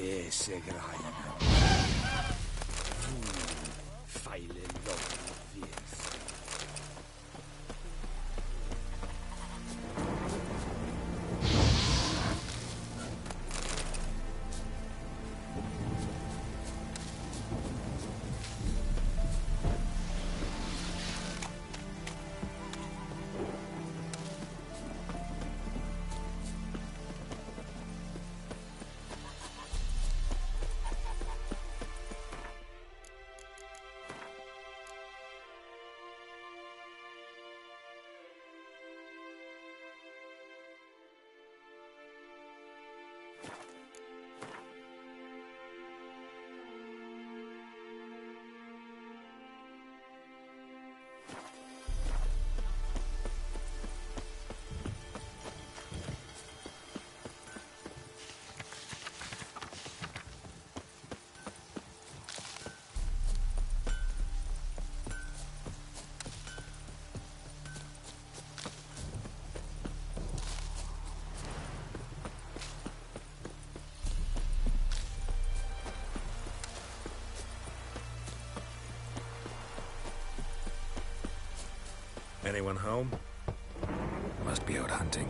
Vese greina. Feile lov ves. Anyone home? Must be out hunting.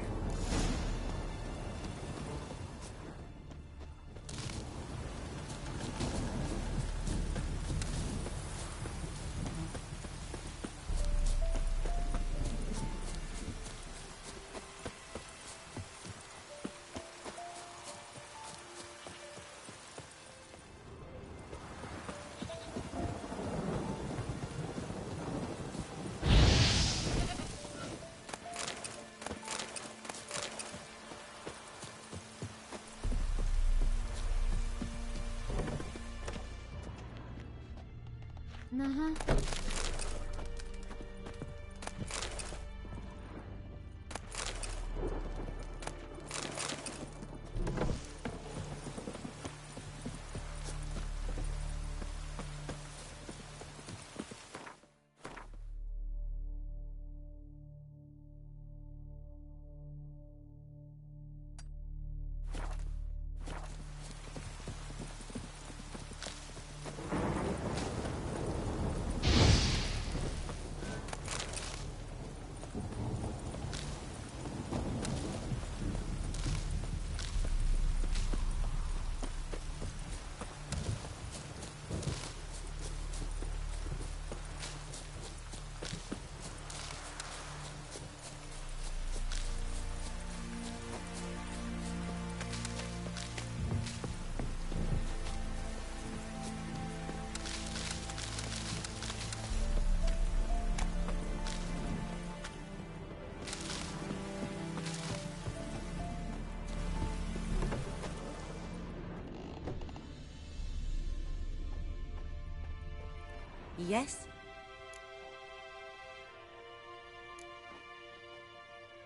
Yes?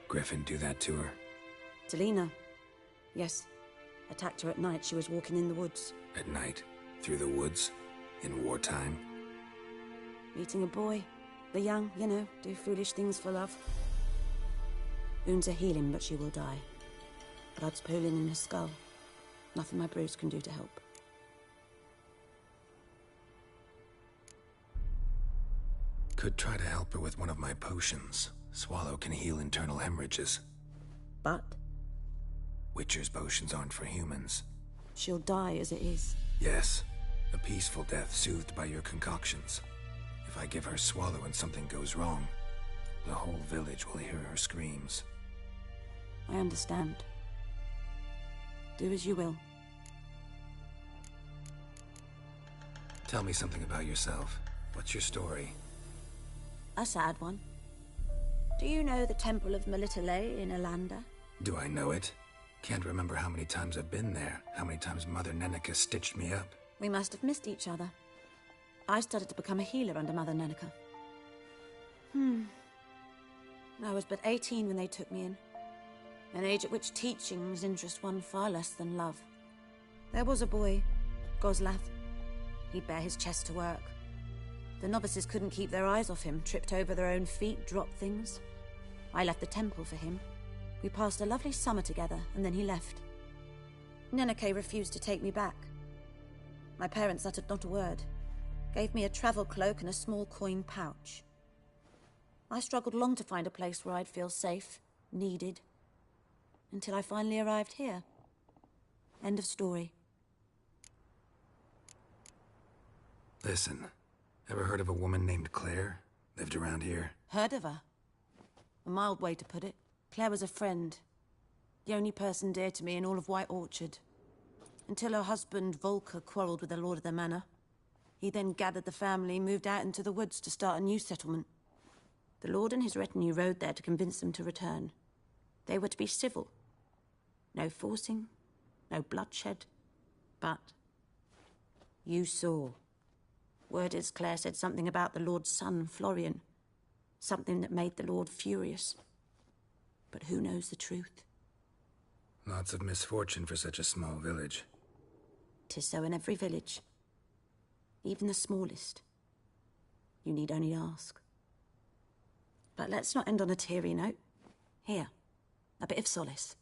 Griffin do that to her? Delina. Yes. Attacked her at night. She was walking in the woods. At night? Through the woods? In wartime? Meeting a boy. The young, you know, do foolish things for love. Wounds are healing, but she will die. Blood's pooling in her skull. Nothing my brews can do to help. Could try to help her with one of my potions. Swallow can heal internal hemorrhages. But? Witcher's potions aren't for humans. She'll die as it is. Yes. A peaceful death soothed by your concoctions. If I give her Swallow and something goes wrong, the whole village will hear her screams. I understand. Do as you will. Tell me something about yourself. What's your story? A sad one. Do you know the Temple of Melitele in Alanda? Do I know it? Can't remember how many times I've been there, how many times Mother Neneka stitched me up. We must have missed each other. I started to become a healer under Mother Neneka. I was but 18 when they took me in. An age at which teachings interest one far less than love. There was a boy, Goslath. He'd bare his chest to work. The novices couldn't keep their eyes off him, tripped over their own feet, dropped things. I left the temple for him. We passed a lovely summer together, and then he left. Neneke refused to take me back. My parents uttered not a word, gave me a travel cloak and a small coin pouch. I struggled long to find a place where I'd feel safe, needed, until I finally arrived here. End of story. Listen, ever heard of a woman named Claire? Lived around here? Heard of her? A mild way to put it. Claire was a friend. The only person dear to me in all of White Orchard. Until her husband, Volker, quarreled with the lord of the manor. He then gathered the family, moved out into the woods to start a new settlement. The lord and his retinue rode there to convince them to return. They were to be civil. No forcing, no bloodshed. But you saw. Word is Claire said something about the lord's son, Florian. Something that made the lord furious. But who knows the truth? Lots of misfortune for such a small village. 'Tis so in every village. Even the smallest. You need only ask. But let's not end on a teary note. Here, a bit of solace.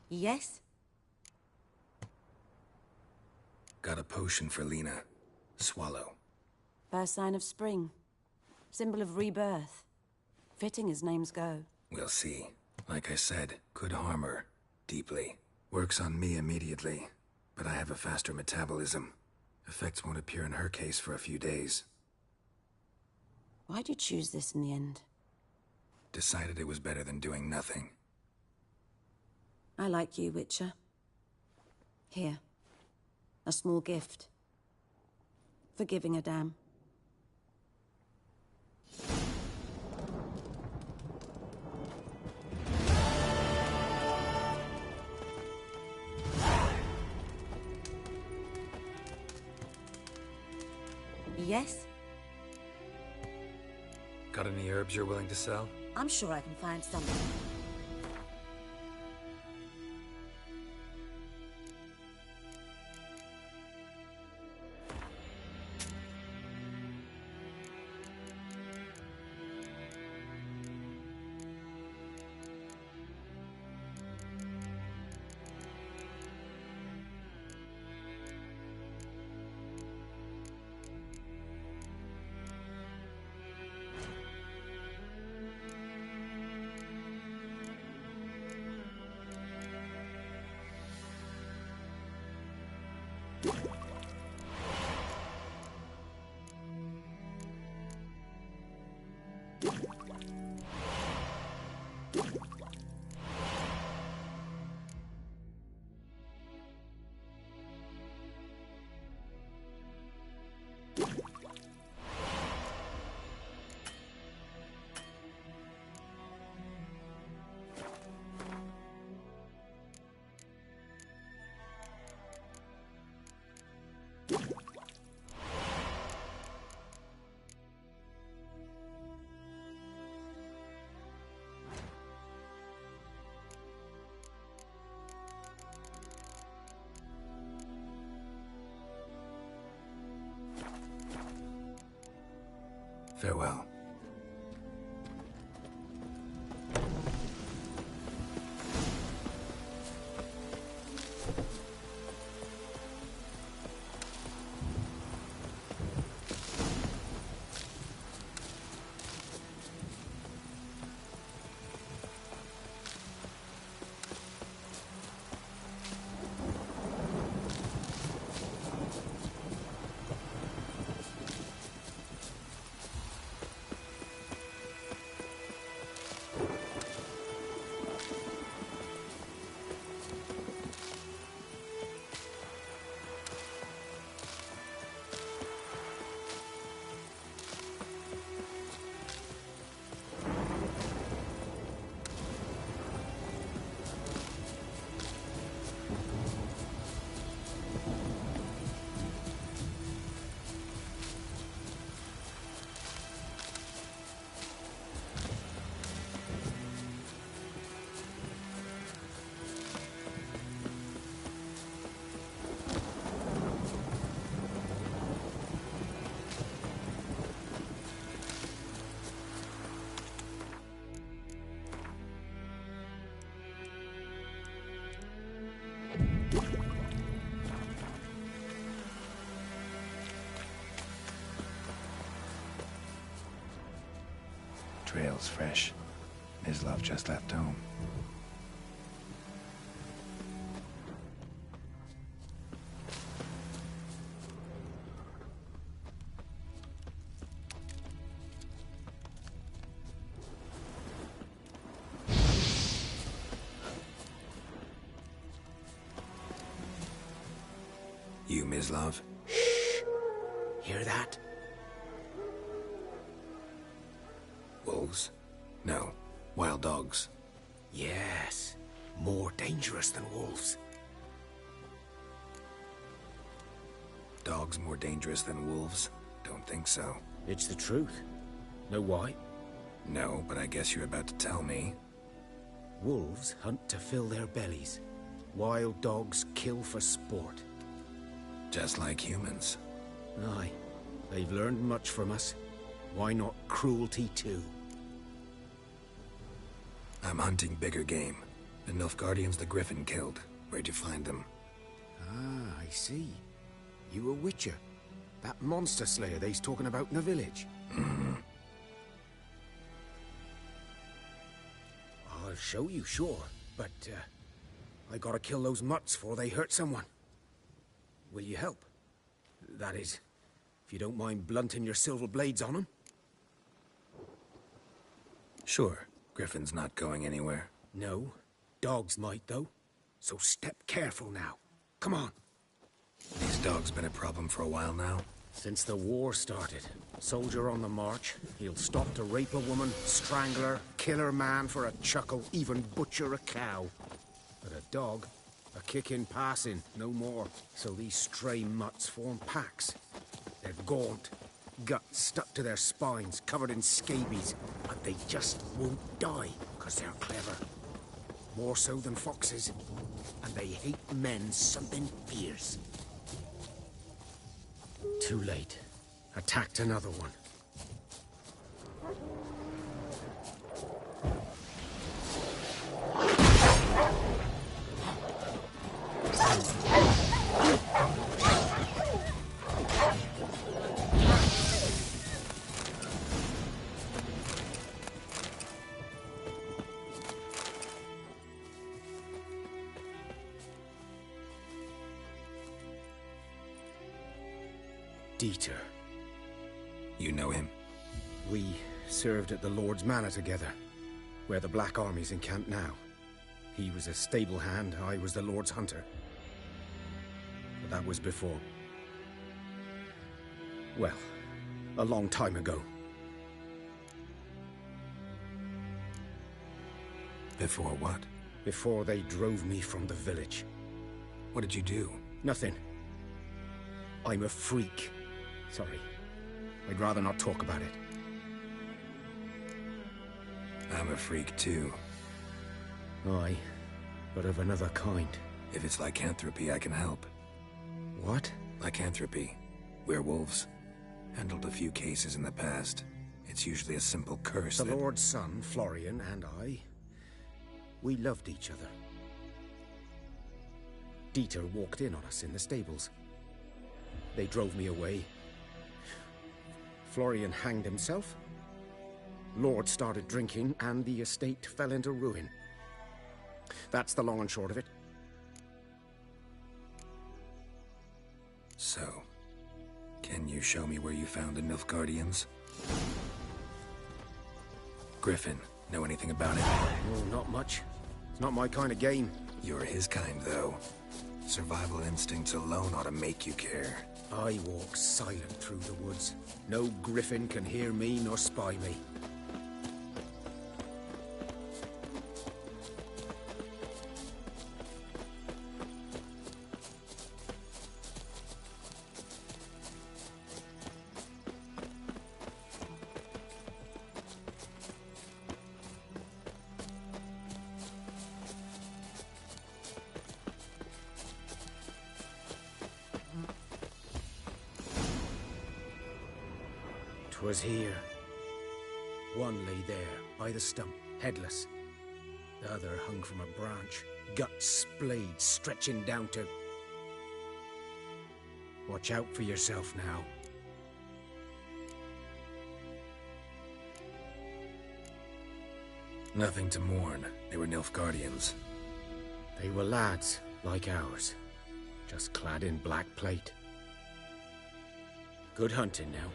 Yes? Got a potion for Lena. Swallow. First sign of spring. Symbol of rebirth. Fitting as names go. We'll see. Like I said, could harm her. Deeply. Works on me immediately. But I have a faster metabolism. Effects won't appear in her case for a few days. Why'd you choose this in the end? Decided it was better than doing nothing. I like you, Witcher. Here. A small gift. For giving a damn. Yes? Got any herbs you're willing to sell? I'm sure I can find something. Farewell. Trail's fresh. Mislav just left home. You, Mislav? Hear that? Wolves? No. Wild dogs. Yes. More dangerous than wolves. Dogs more dangerous than wolves? Don't think so. It's the truth. Know why? No, but I guess you're about to tell me. Wolves hunt to fill their bellies. Wild dogs kill for sport. Just like humans. Aye. They've learned much from us. Why not cruelty too? I'm hunting bigger game. The Nilfgaardians the Griffin killed. Where'd you find them? Ah, I see. You a witcher. That monster slayer they's talking about in the village. I'll show you, sure. But, I gotta kill those mutts before they hurt someone. Will you help? That is, if you don't mind blunting your silver blades on them. Sure. Griffin's not going anywhere. No. Dogs might, though. So step careful now. Come on. These dogs been a problem for a while now? Since the war started. Soldier on the march. He'll stop to rape a woman, strangle her, kill her man for a chuckle, even butcher a cow. But a dog, a kick in passing, no more. So these stray mutts form packs. They're gaunt, guts stuck to their spines, covered in scabies. But they just won't die, because they're clever. More so than foxes. And they hate men something fierce. Too late. Attacked another one. Dieter. You know him? We served at the Lord's Manor together, where the Black Army's encamped now. He was a stable hand, I was the Lord's hunter. But that was before... well, a long time ago. Before what? Before they drove me from the village. What did you do? Nothing. I'm a freak. Sorry. I'd rather not talk about it. I'm a freak too. Aye, but of another kind. If it's lycanthropy, I can help. What? Lycanthropy. Werewolves. Handled a few cases in the past. It's usually a simple curse The that... Lord's son, Florian, and I... we loved each other. Dieter walked in on us in the stables. They drove me away. Florian hanged himself. Lord started drinking, and the estate fell into ruin. That's the long and short of it. So, can you show me where you found the Nilfgaardians? Griffin, know anything about it? Oh, not much. It's not my kind of game. You're his kind, though. Survival instincts alone ought to make you care. I walk silent through the woods. No griffin can hear me nor spy me. 'Twas here. One lay there, by the stump, headless. The other hung from a branch, guts splayed, stretching down to... Watch out for yourself now. Nothing to mourn. They were Nilfgaardians. They were lads, like ours, just clad in black plate. Good hunting now.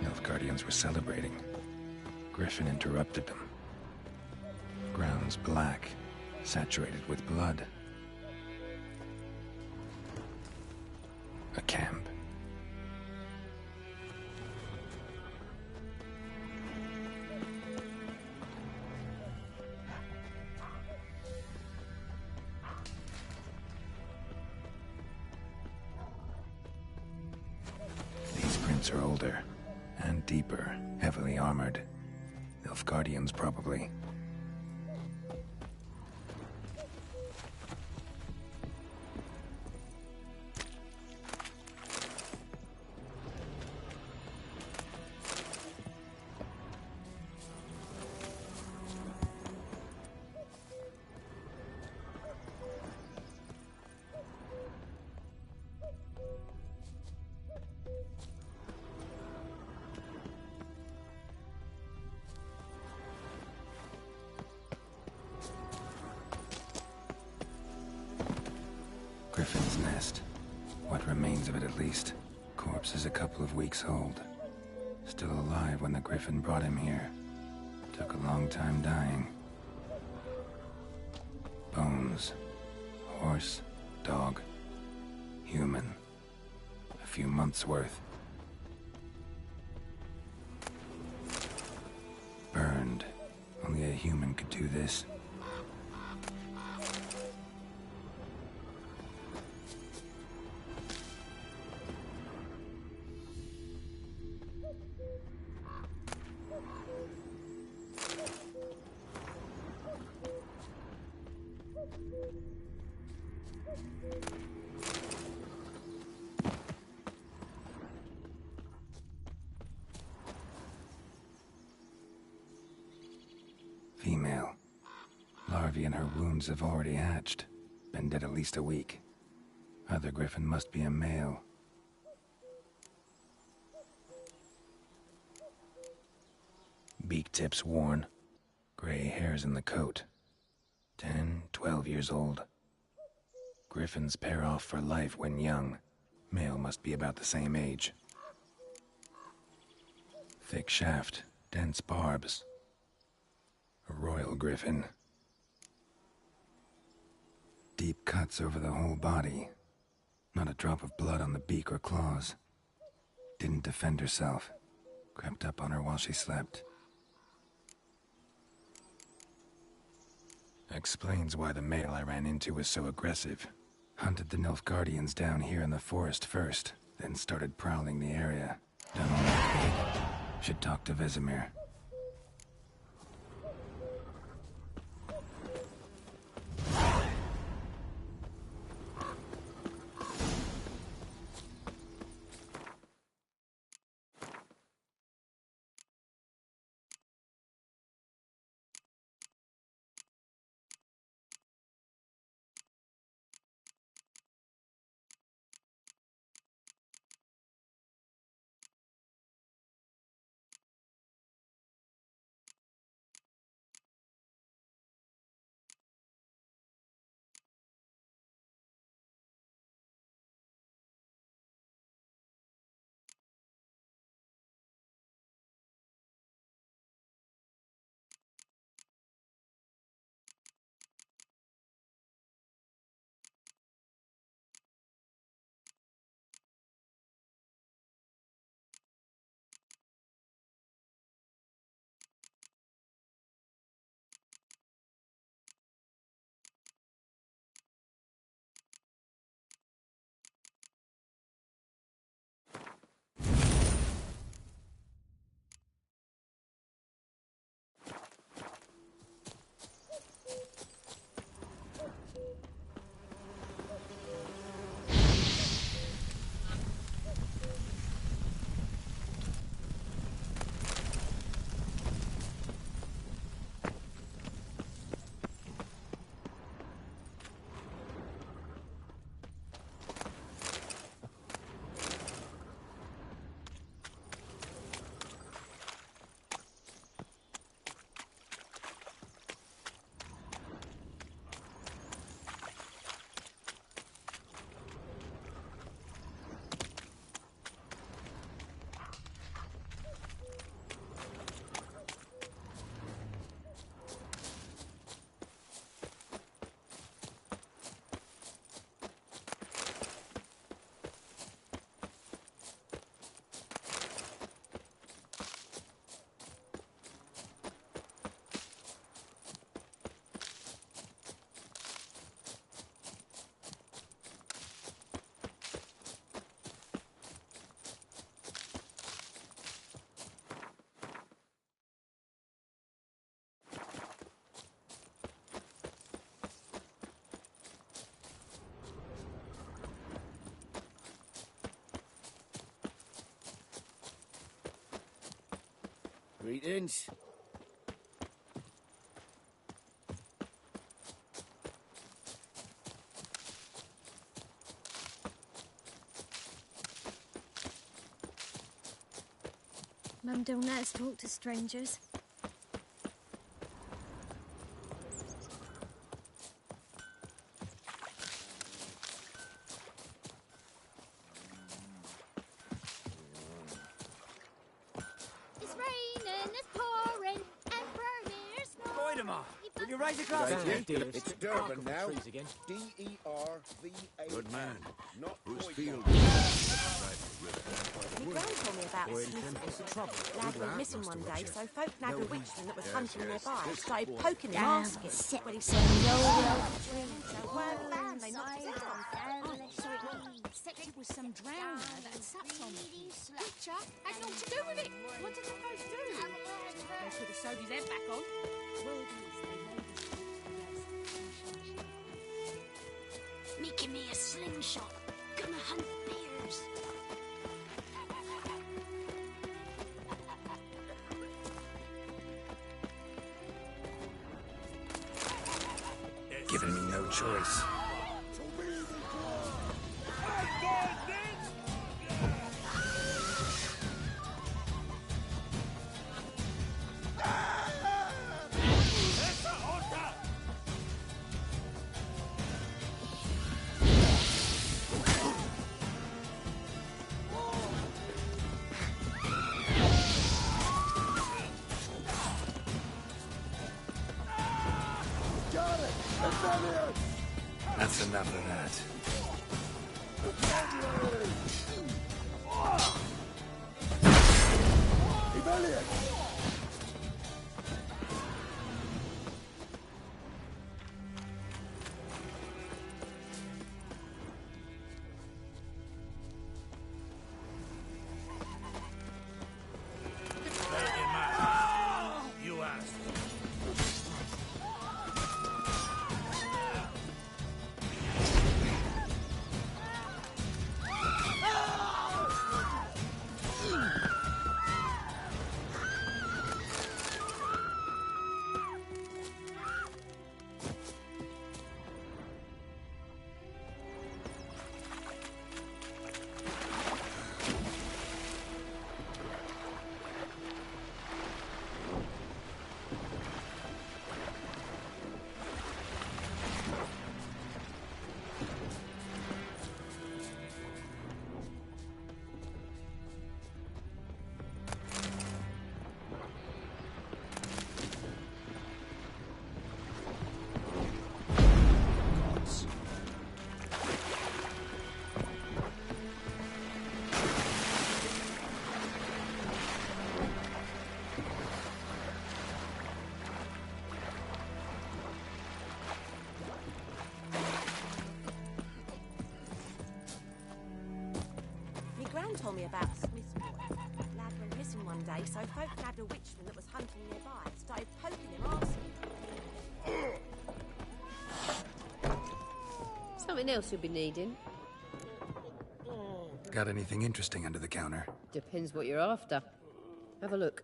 Nilfgaardians were celebrating. Griffin interrupted them. Grounds black, saturated with blood. A camp. These prints are older and deeper, heavily armored. Nilfgaardians, probably. Griffin's nest. What remains of it, at least. Corpse is a couple of weeks old. Still alive when the Griffin brought him here. Took a long time dying. Bones. Horse. Dog. Human. A few months' worth. Burned. Only a human could do this. Female. Larvae in her wounds have already hatched. Been dead at least a week. Other Griffin must be a male. Beak tips worn. Gray hairs in the coat. 10, 12 years old. Griffins pair off for life when young. Male must be about the same age. Thick shaft, dense barbs. A royal griffin. Deep cuts over the whole body. Not a drop of blood on the beak or claws. Didn't defend herself. Crept up on her while she slept. Explains why the male I ran into was so aggressive. Hunted the Nilfgaardians down here in the forest first, then started prowling the area. Done all I could. Should talk to Vesemir. Greetings. Mum don't let us talk to strangers. It's raining, it's pouring, and Bromir's not. Wait a minute. Will you raise a glass? It's Durban now. Again. D-E-R-V-A. Good man. Not Whose Boyd. field? My gran told me about a Smith lad went missing one day, so folk nabbed a witchman that was hunting nearby. Started poking him, asking. When he said, no, so one man, they knocked his head off. So it said it was some drowner that had sat on me. Witcher had naught to do with it. What did the folk do? They could have sewed his head back on. Making me a slingshot. Gonna hunt bears. Giving me no choice. That's enough of that. You asked. Told me about a Smith's boy. Lad went missing one day, so folk nabbed a witchman that was hunting nearby. Started poking him, asking. Something else you'll be needing. Got anything interesting under the counter? Depends what you're after. Have a look.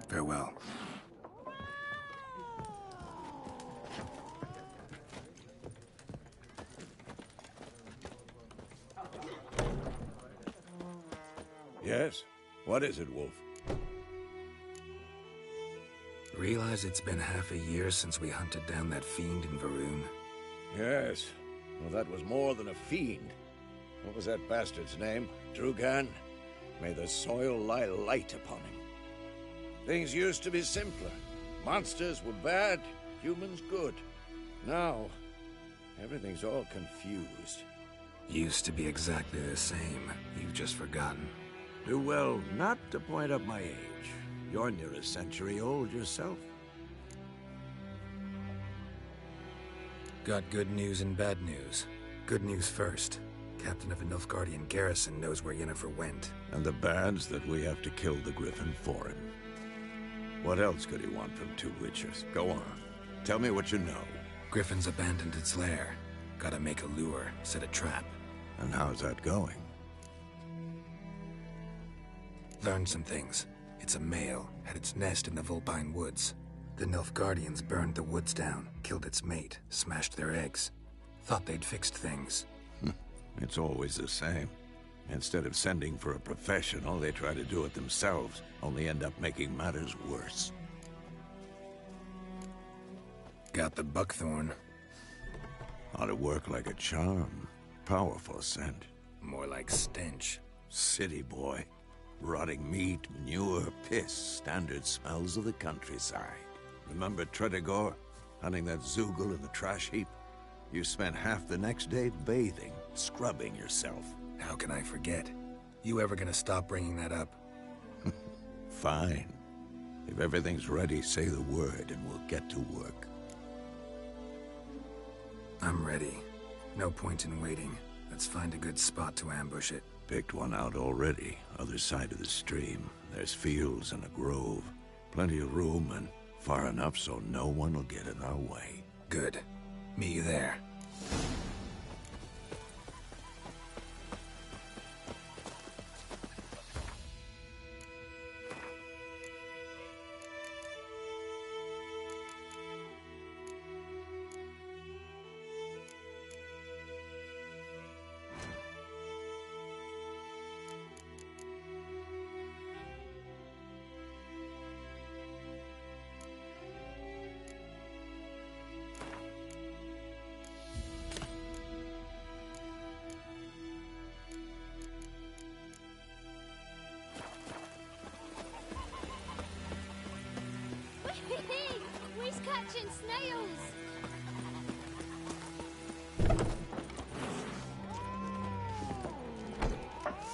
Farewell. Yes? What is it, Wolf? Realize it's been half a year since we hunted down that fiend in Varoon? Yes. Well, that was more than a fiend. What was that bastard's name? Drugan? May the soil lie light upon him. Things used to be simpler. Monsters were bad, humans good. Now, everything's all confused. Used to be exactly the same. You've just forgotten. Do well not to point up my age. You're near a century old yourself. Got good news and bad news. Good news first. Captain of a Nilfgaardian garrison knows where Yennefer went. And the bad's that we have to kill the Griffin for him. What else could he want from two witchers? Go on. Tell me what you know. Griffin's abandoned its lair. Gotta make a lure, set a trap. And how's that going? Learned some things. It's a male, had its nest in the Vulpine Woods. The Nilfgaardians burned the woods down, killed its mate, smashed their eggs. Thought they'd fixed things. It's always the same. Instead of sending for a professional, they try to do it themselves, only end up making matters worse. Got the buckthorn. Ought to work like a charm. Powerful scent. More like stench. City boy. Rotting meat, manure, piss, standard smells of the countryside. Remember Tredegor? Hunting that Zoogle in the trash heap? You spent half the next day bathing, scrubbing yourself. How can I forget? You ever gonna stop bringing that up? Fine. If everything's ready, say the word and we'll get to work. I'm ready. No point in waiting. Let's find a good spot to ambush it. Picked one out already. Other side of the stream. There's fields and a grove. Plenty of room and far enough so no one will get in our way. Good. Meet you there. We's catching snails!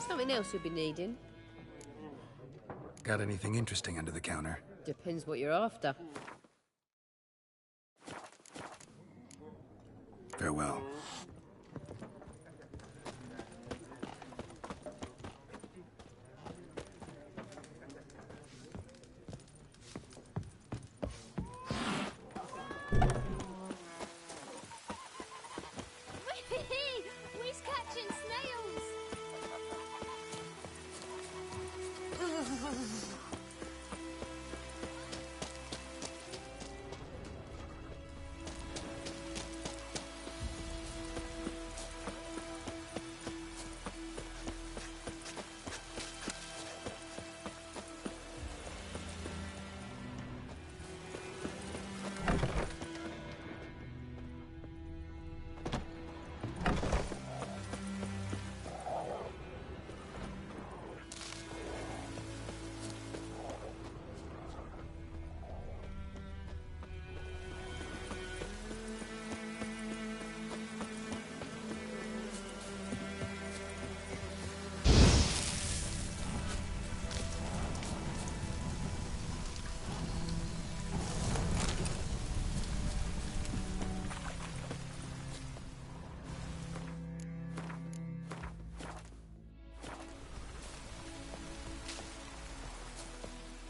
Something else you'll be needing. Got anything interesting under the counter? Depends what you're after. Farewell. We's catching snails!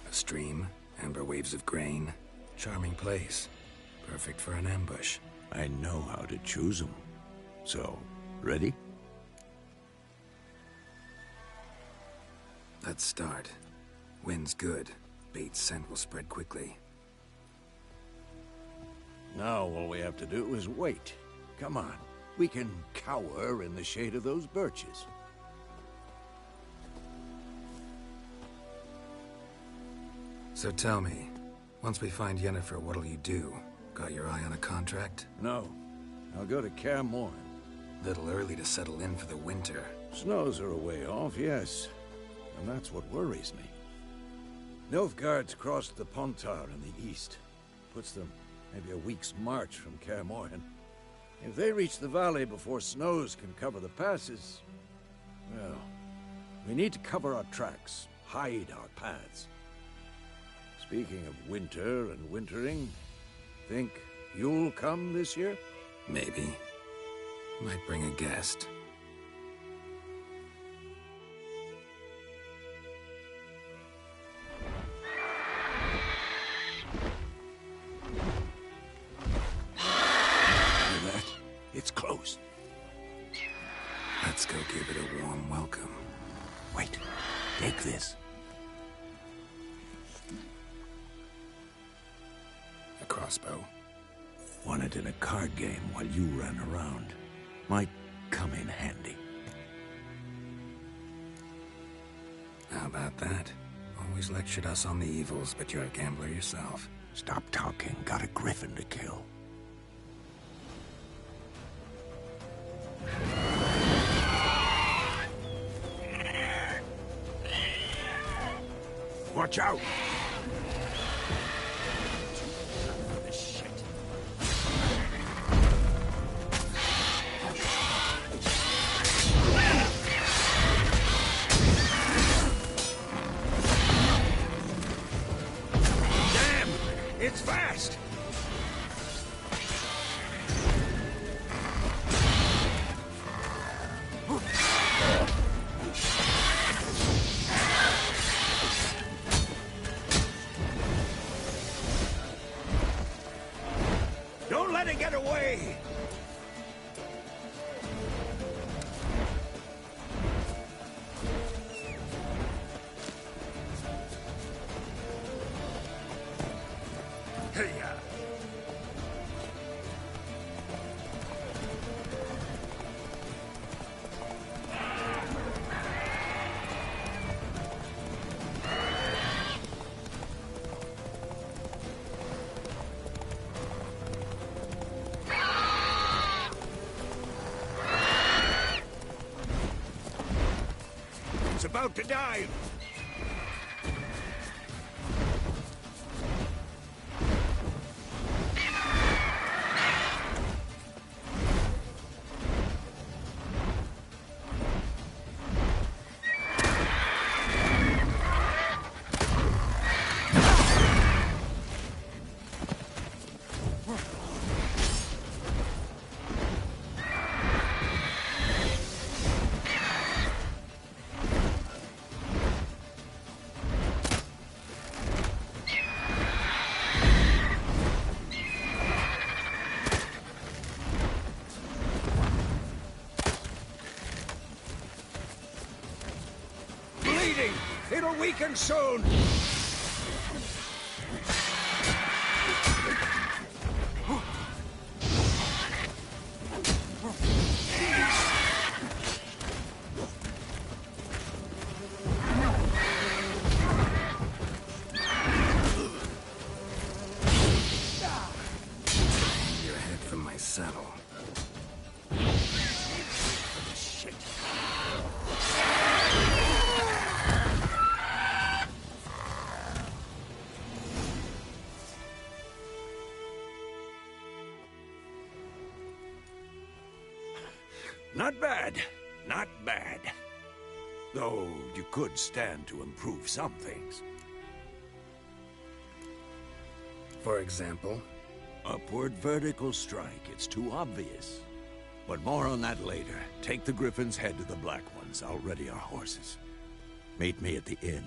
A stream, amber waves of grain. Charming place. Perfect for an ambush. I know how to choose them. So, ready? Let's start. Wind's good. Bait's scent will spread quickly. Now all we have to do is wait. Come on. We can cower in the shade of those birches. So tell me, once we find Yennefer, what'll you do? Got your eye on a contract? No. I'll go to Kaer Morhen. Little early to settle in for the winter. Snows are a way off, yes. And that's what worries me. Nilfgaard's crossed the Pontar in the east. Puts them maybe a week's march from Kaer Morhen. If they reach the valley before snows can cover the passes, well, we need to cover our tracks, hide our paths. Speaking of winter and wintering, think you'll come this year? Maybe. Might bring a guest. Hear that? It's close. Let's go give it a warm welcome. Wait, take this. A crossbow. Won it in a card game while you ran around. Might come in handy. How about that? Always lectured us on the evils, but you're a gambler yourself. Stop talking. Got a griffin to kill. Watch out! Damn! It's fast! Don't let it get away! Hey-ya! It's about to dive! Bleeding! It'll weaken soon! Your head from my saddle. Shit. Not bad. Not bad. Though you could stand to improve some things. For example, Upward vertical strike. It's too obvious. But more on that later. Take the Griffin's head to the Black Ones. I'll ready our horses. Meet me at the inn.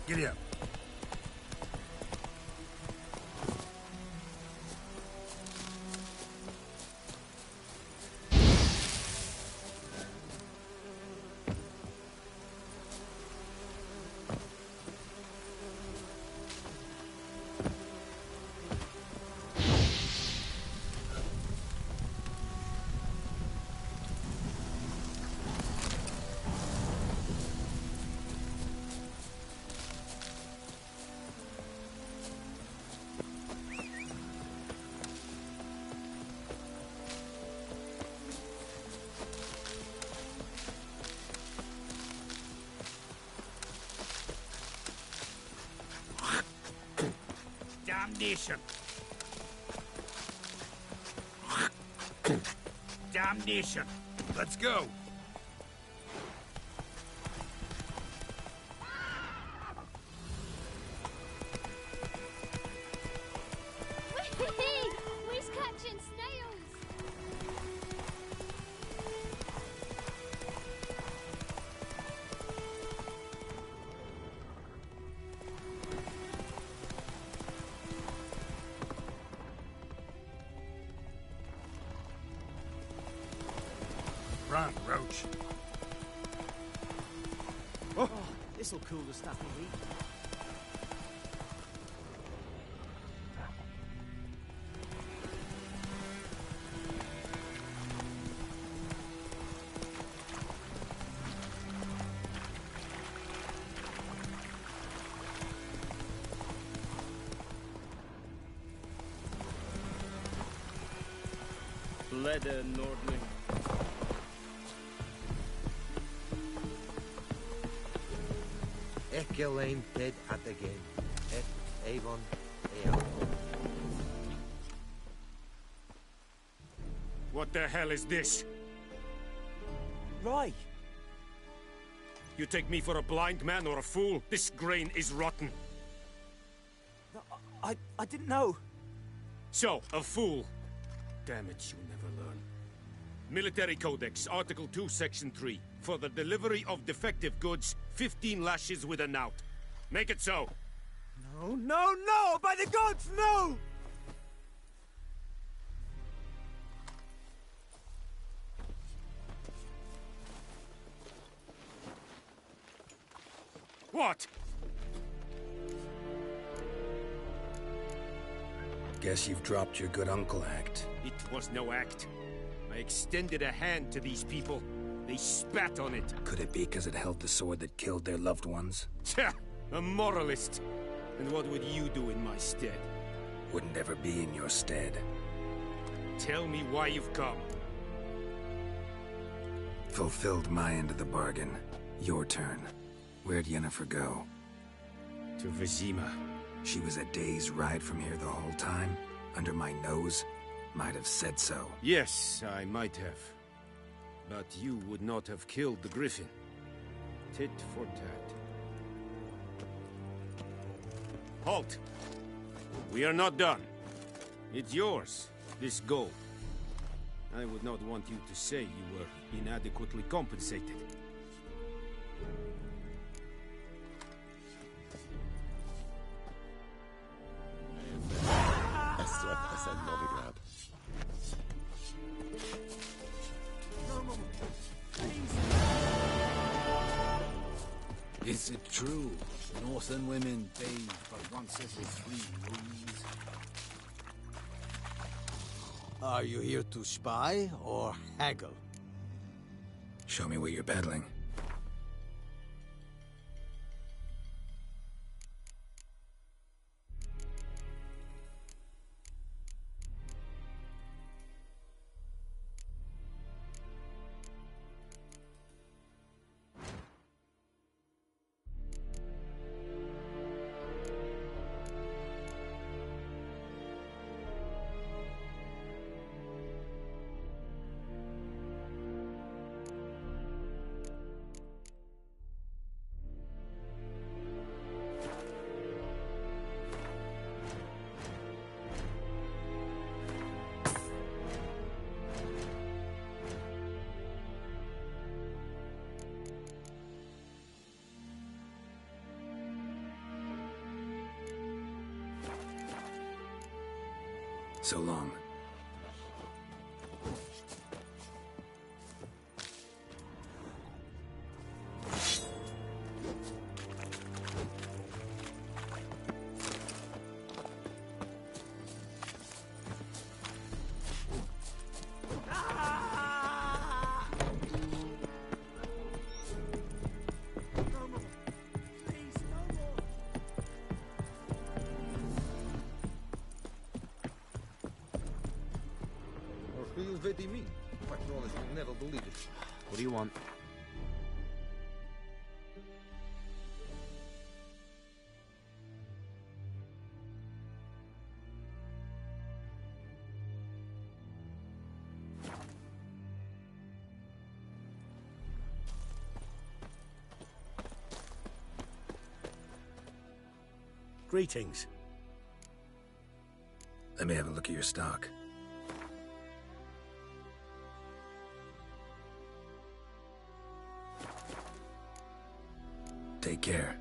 Giddy up. Damnation! Damnation! Let's go! We's catching snails! Run, Roach. Oh, this'll cool the stuff we eat. Leder Nordling. Ekelain dead at again. Avon Eal. What the hell is this? Right. You take me for a blind man or a fool? This grain is rotten. No, I didn't know. So, a fool. Damn it, you'll never learn. Military Codex, Article 2, Section 3. For the delivery of defective goods, 15 lashes with a knout. Make it so. No, no, no! By the gods, no! What? Guess you've dropped your good uncle act. It was no act. I extended a hand to these people. They spat on it. Could it be because it held the sword that killed their loved ones? Tja, a moralist. And what would you do in my stead? Wouldn't ever be in your stead. Tell me why you've come. Fulfilled my end of the bargain. Your turn. Where'd Yennefer go? To Vizima. She was a day's ride from here the whole time? Under my nose? Might have said so. Yes, I might have. But you would not have killed the griffin. Tit for tat. Halt! We are not done. It's yours, this gold. I would not want you to say you were inadequately compensated. Is it true? Northern women bathe but once every 3 moons? Are you here to spy or haggle? Show me what you're peddling. So long. What do you mean? Quite honest, you'll never believe it. What do you want? Greetings. Let me have a look at your stock. Take care.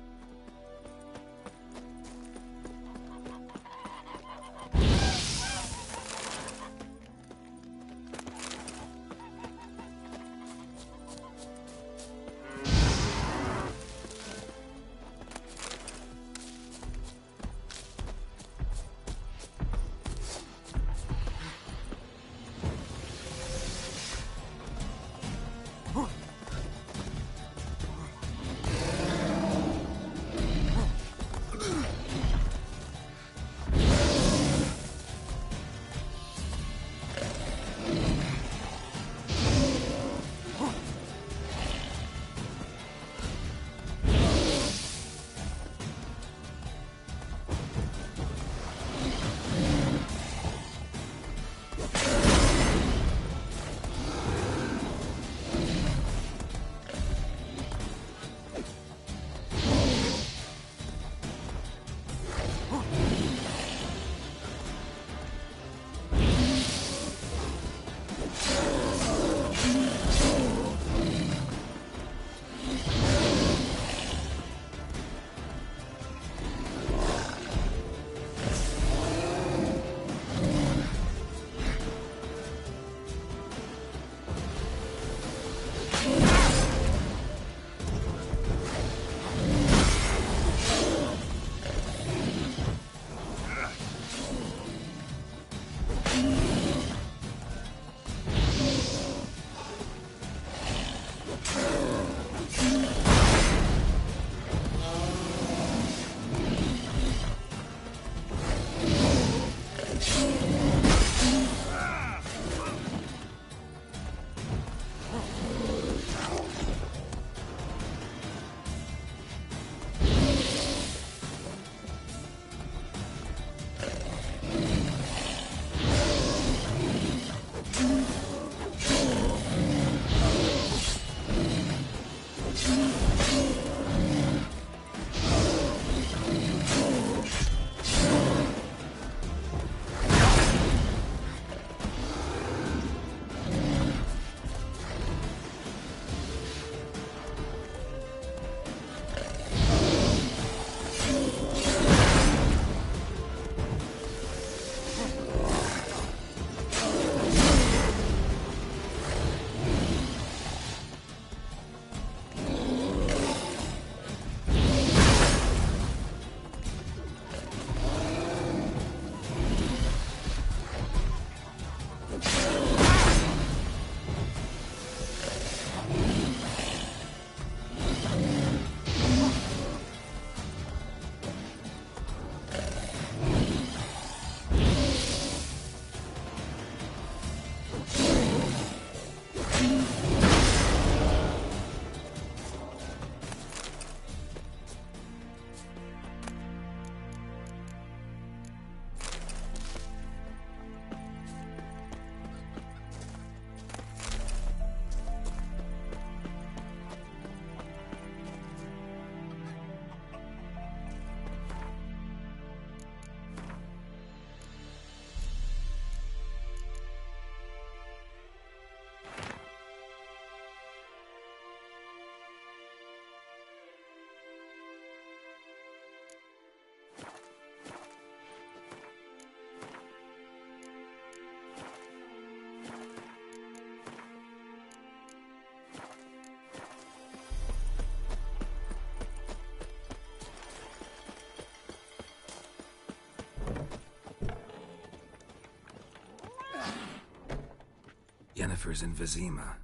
Yennefer's in Vizima.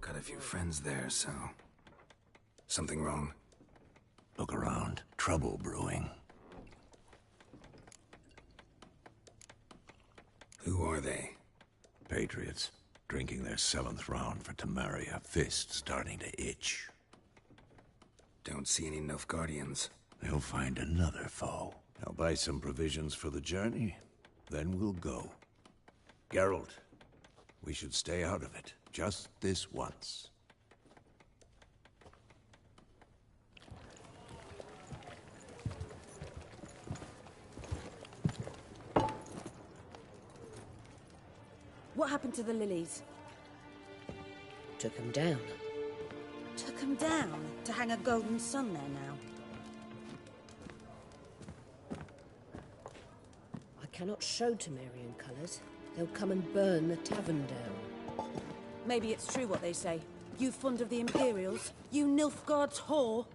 Got a few friends there, so... Something wrong? Look around. Trouble brewing. Who are they? Patriots. Drinking their 7th round for Temeria. Fist starting to itch. Don't see any Nilfgaardians. They'll find another foe. I'll buy some provisions for the journey. Then we'll go. Geralt, we should stay out of it. Just this once. what happened to the lilies? Took them down. Took them down to hang a golden sun there now. I cannot show Temerian colours. They'll come and burn the tavern down. Maybe it's true what they say. You fond of the Imperials? You Nilfgaard's whore?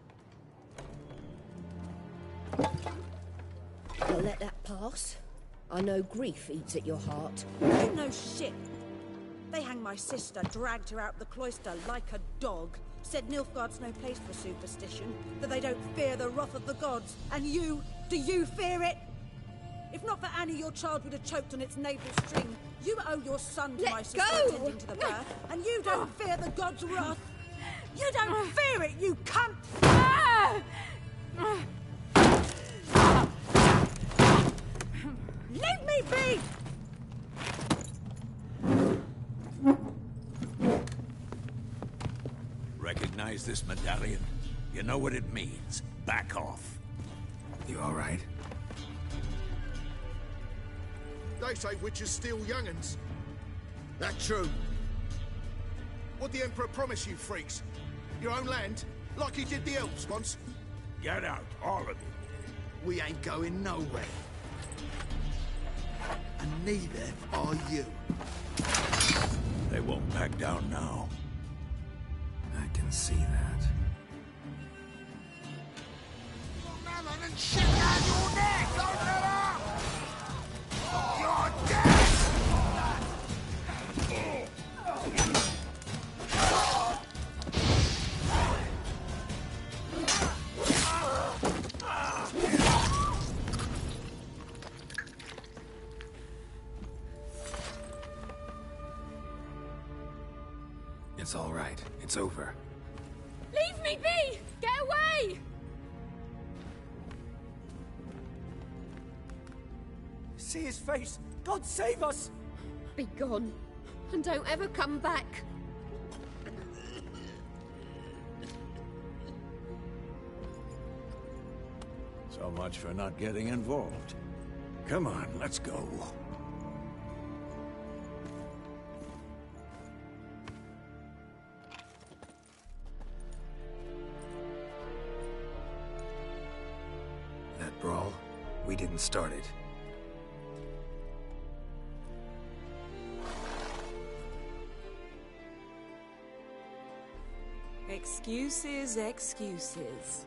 I'll let that pass. I know grief eats at your heart. You know shit. They hanged my sister, dragged her out the cloister like a dog. Said Nilfgaard's no place for superstition, that they don't fear the wrath of the gods. And you, do you fear it? If not for Annie, your child would have choked on its navel string. You owe your son to my sister attending to the birth, and you don't fear the gods' wrath. You don't fear it, you cunt! Leave me be! Recognize this medallion? You know what it means. Back off. You all right? They say witches steal young'uns. That true? What'd the Emperor promise you, freaks? Your own land? Like he did the elves once? Get out, all of you. We ain't going nowhere. And neither are you. They won't back down now. I can see that. Melon and shit down your neck! Don't let up! You're dead! It's all right. It's over. Leave me be! Get away! See his face! God save us! Be gone, and don't ever come back. So much for not getting involved. Come on, let's go. That brawl, we didn't start it. Excuses, excuses.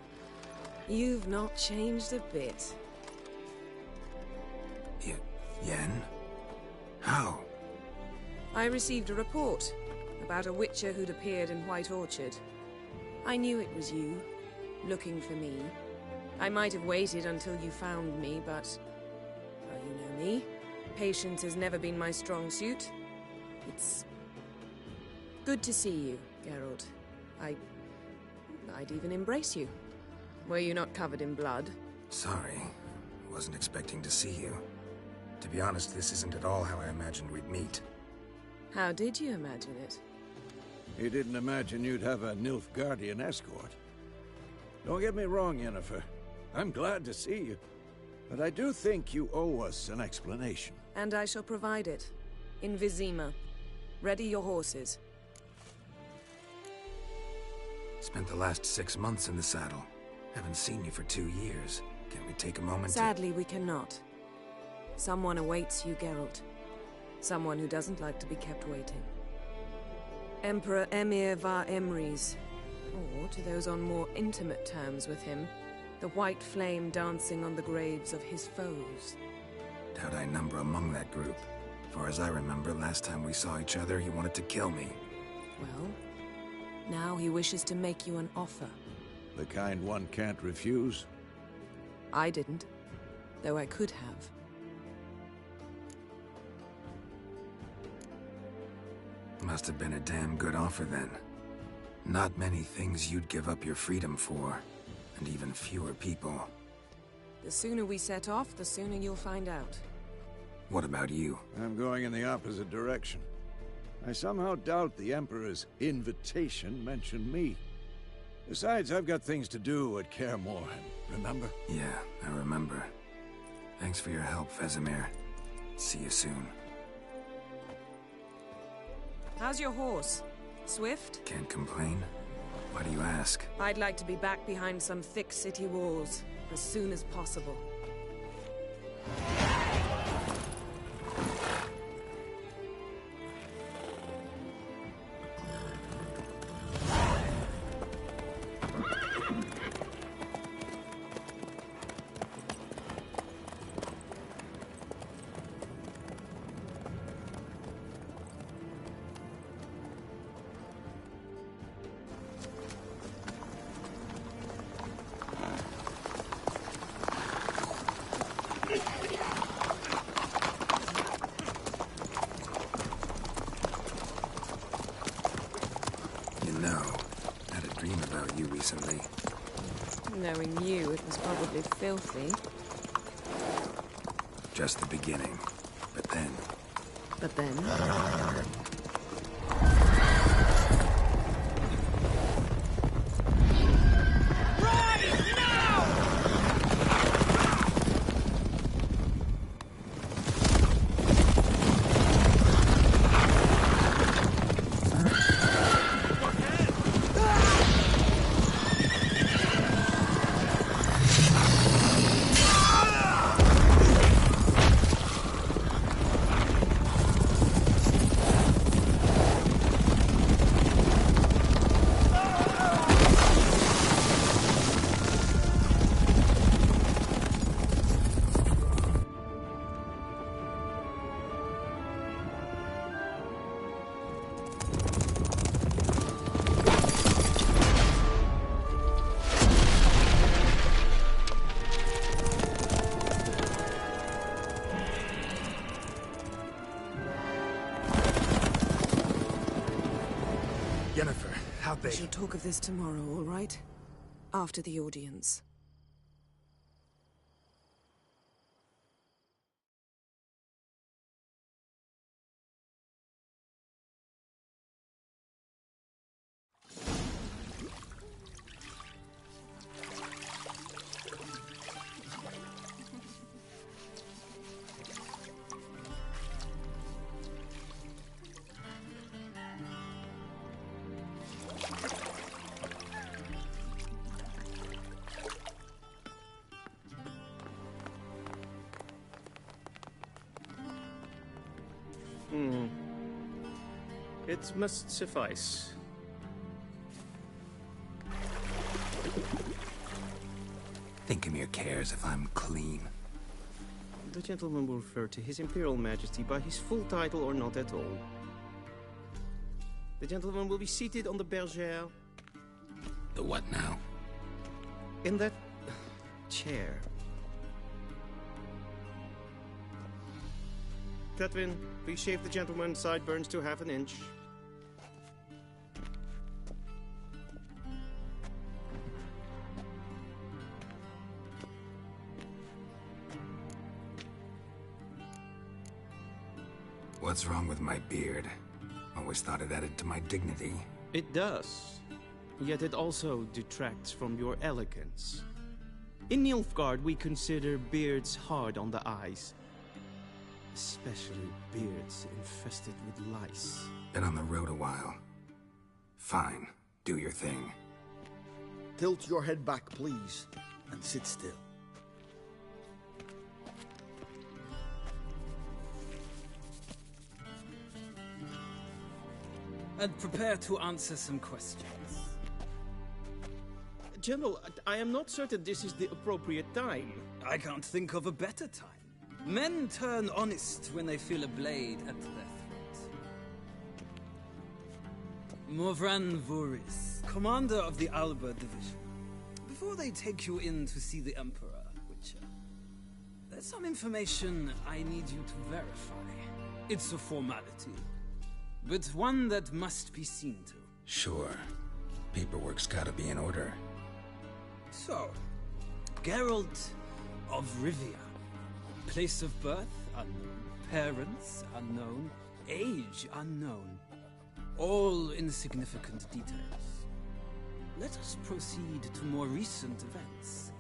You've not changed a bit. Yen? How? I received a report about a witcher who'd appeared in White Orchard. I knew it was you, looking for me. I might have waited until you found me, but... well, you know me. Patience has never been my strong suit. It's... good to see you, Geralt. I'd even embrace you. Were you not covered in blood? Sorry. Wasn't expecting to see you. To be honest, this isn't at all how I imagined we'd meet. How did you imagine it? You didn't imagine you'd have a Nilfgaardian escort. Don't get me wrong, Yennefer. I'm glad to see you. But I do think you owe us an explanation. And I shall provide it. In Vizima. Ready your horses. Spent the last 6 months in the saddle. Haven't seen you for 2 years. Can we take a moment Sadly, we cannot. Someone awaits you, Geralt. Someone who doesn't like to be kept waiting. Emperor Emir var Emrys. Or, to those on more intimate terms with him, the white flame dancing on the graves of his foes. Doubt I number among that group. Far as I remember, last time we saw each other, he wanted to kill me. Well, now he wishes to make you an offer. The kind one can't refuse? I didn't, though I could have. Must have been a damn good offer then. Not many things you'd give up your freedom for, and even fewer people. The sooner we set off, the sooner you'll find out. What about you? I'm going in the opposite direction. I somehow doubt the Emperor's invitation mentioned me. Besides, I've got things to do at Kaer Morhen, remember? Yeah, I remember. Thanks for your help, Vesemir. See you soon. How's your horse? Swift? Can't complain. Why do you ask? I'd like to be back behind some thick city walls as soon as possible. Recently. Knowing you, it was probably filthy. Just the beginning. But then... But then? How'd they... We shall talk of this tomorrow, all right? After the audience. It must suffice. Think Emir cares if I'm clean? The gentleman will refer to His Imperial Majesty by his full title or not at all. The gentleman will be seated on the bergère. The what now? In that... chair. Catwin, please shave the gentleman's sideburns to ½ an inch. What's wrong with my beard? Always thought it added to my dignity. It does. Yet it also detracts from your elegance. In Nilfgaard, we consider beards hard on the eyes. Especially beards infested with lice. Been on the road a while. Fine. Do your thing. Tilt your head back, please, and sit still. And prepare to answer some questions. General, I am not certain this is the appropriate time. I can't think of a better time. Men turn honest when they feel a blade at their throat. Morvran Vuris, commander of the Alba Division. Before they take you in to see the Emperor, Witcher, there's some information I need you to verify. It's a formality, but one that must be seen to. Sure. Paperwork's gotta be in order. So, Geralt of Rivia. Place of birth, unknown. Parents, unknown. Age, unknown. All insignificant details. Let us proceed to more recent events.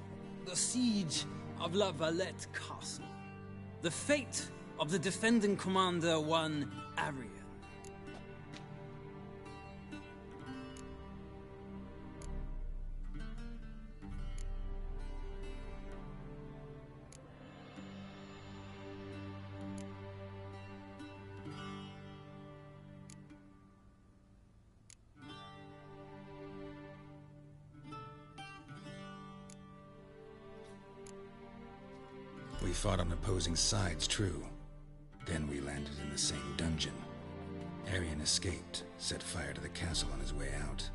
The siege of La Valette Castle. The fate of the defending commander, one Arian. fought on opposing sides, true. Then we landed in the same dungeon. Arian escaped, set fire to the castle on his way out.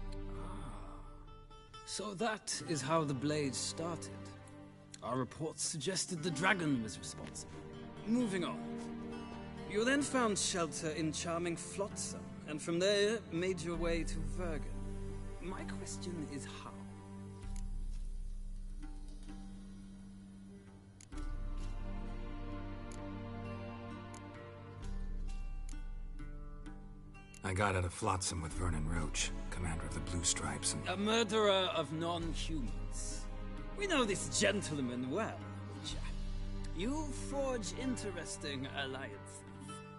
So that is how the Blade started. Our reports suggested the dragon was responsible. Moving on. You then found shelter in charming Flotsam, and from there made your way to Vergen. My question is how? I got out of Flotsam with Vernon Roach, commander of the Blue Stripes, and... A murderer of non-humans. We know this gentleman well, Witcher. You forge interesting alliances.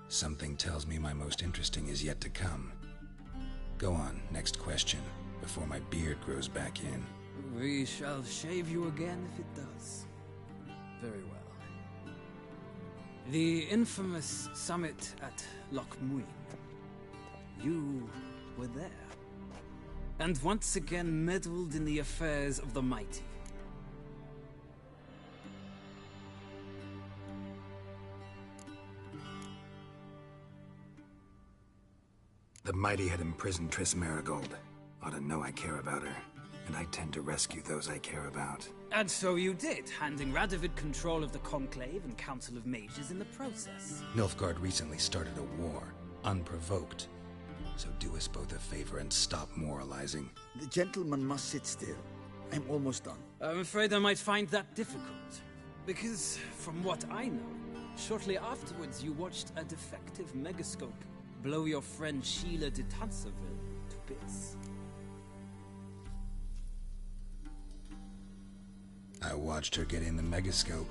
Something tells me my most interesting is yet to come. Go on, next question, before my beard grows back in. We shall shave you again if it does. Very well. The infamous summit at Loch Muin. You were there. And once again meddled in the affairs of the mighty. The mighty had imprisoned Triss Marigold. Ought to know I care about her. And I tend to rescue those I care about. And so you did, handing Radovid control of the Conclave and Council of Mages in the process. Nilfgaard recently started a war, unprovoked. So do us both a favor and stop moralizing. The gentleman must sit still. I'm almost done. I'm afraid I might find that difficult. Because, from what I know, shortly afterwards you watched a defective megascope blow your friend Sheila de Tanserville to bits. I watched her get in the megascope,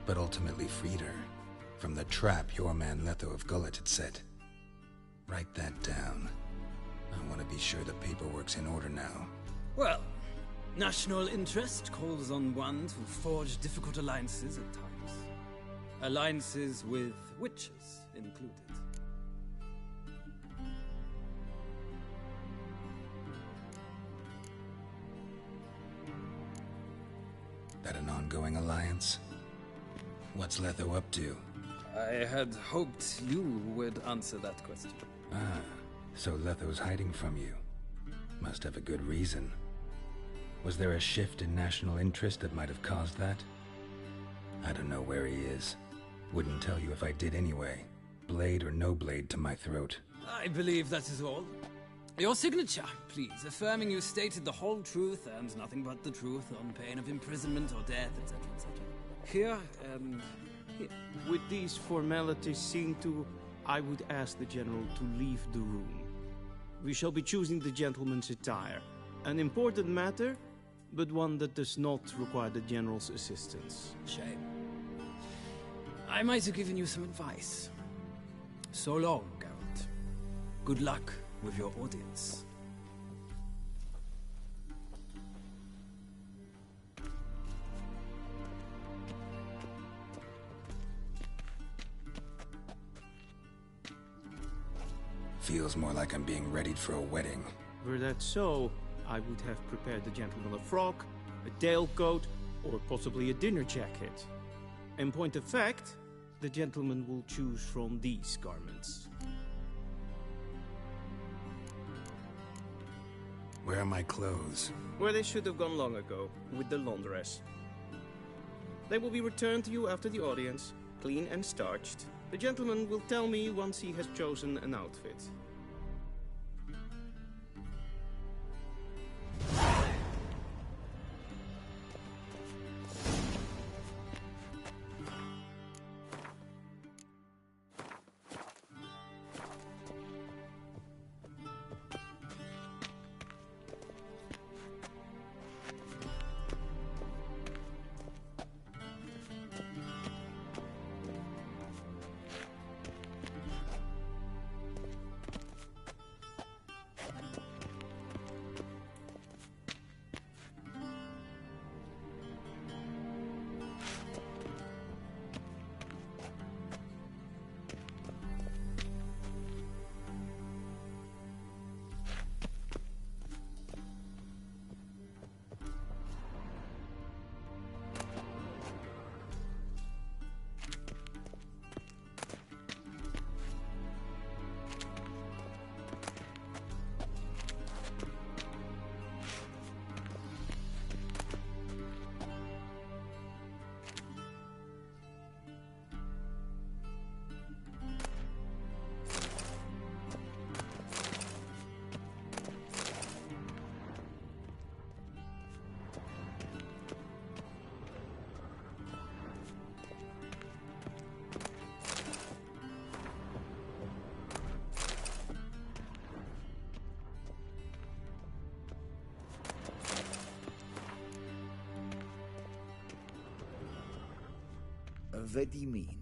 but ultimately freed her from the trap your man Letho of Gullet had set. Write that down. I want to be sure the paperwork's in order now. Well, national interest calls on one to forge difficult alliances at times. Alliances with witches included. That an ongoing alliance? What's Letho up to? I had hoped you would answer that question. Ah, so Letho's hiding from you. Must have a good reason. Was there a shift in national interest that might have caused that? I don't know where he is. Wouldn't tell you if I did anyway. Blade or no blade to my throat. I believe that is all. Your signature, please, affirming you stated the whole truth and nothing but the truth on pain of imprisonment or death, etc., etc. Here and here. With these formalities seen to, I would ask the General to leave the room. We shall be choosing the gentleman's attire. An important matter, but one that does not require the General's assistance. Shame. I might have given you some advice. So long, Geralt. Good luck with your audience. Feels more like I'm being readied for a wedding. Were that so, I would have prepared the gentleman a frock, a tailcoat, or possibly a dinner jacket. In point of fact, the gentleman will choose from these garments. Where are my clothes? Where they should have gone long ago, with the laundress. They will be returned to you after the audience, clean and starched. The gentleman will tell me once he has chosen an outfit. already mean.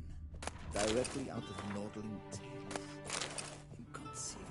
Directly out of Nordling tales. Inconceivable.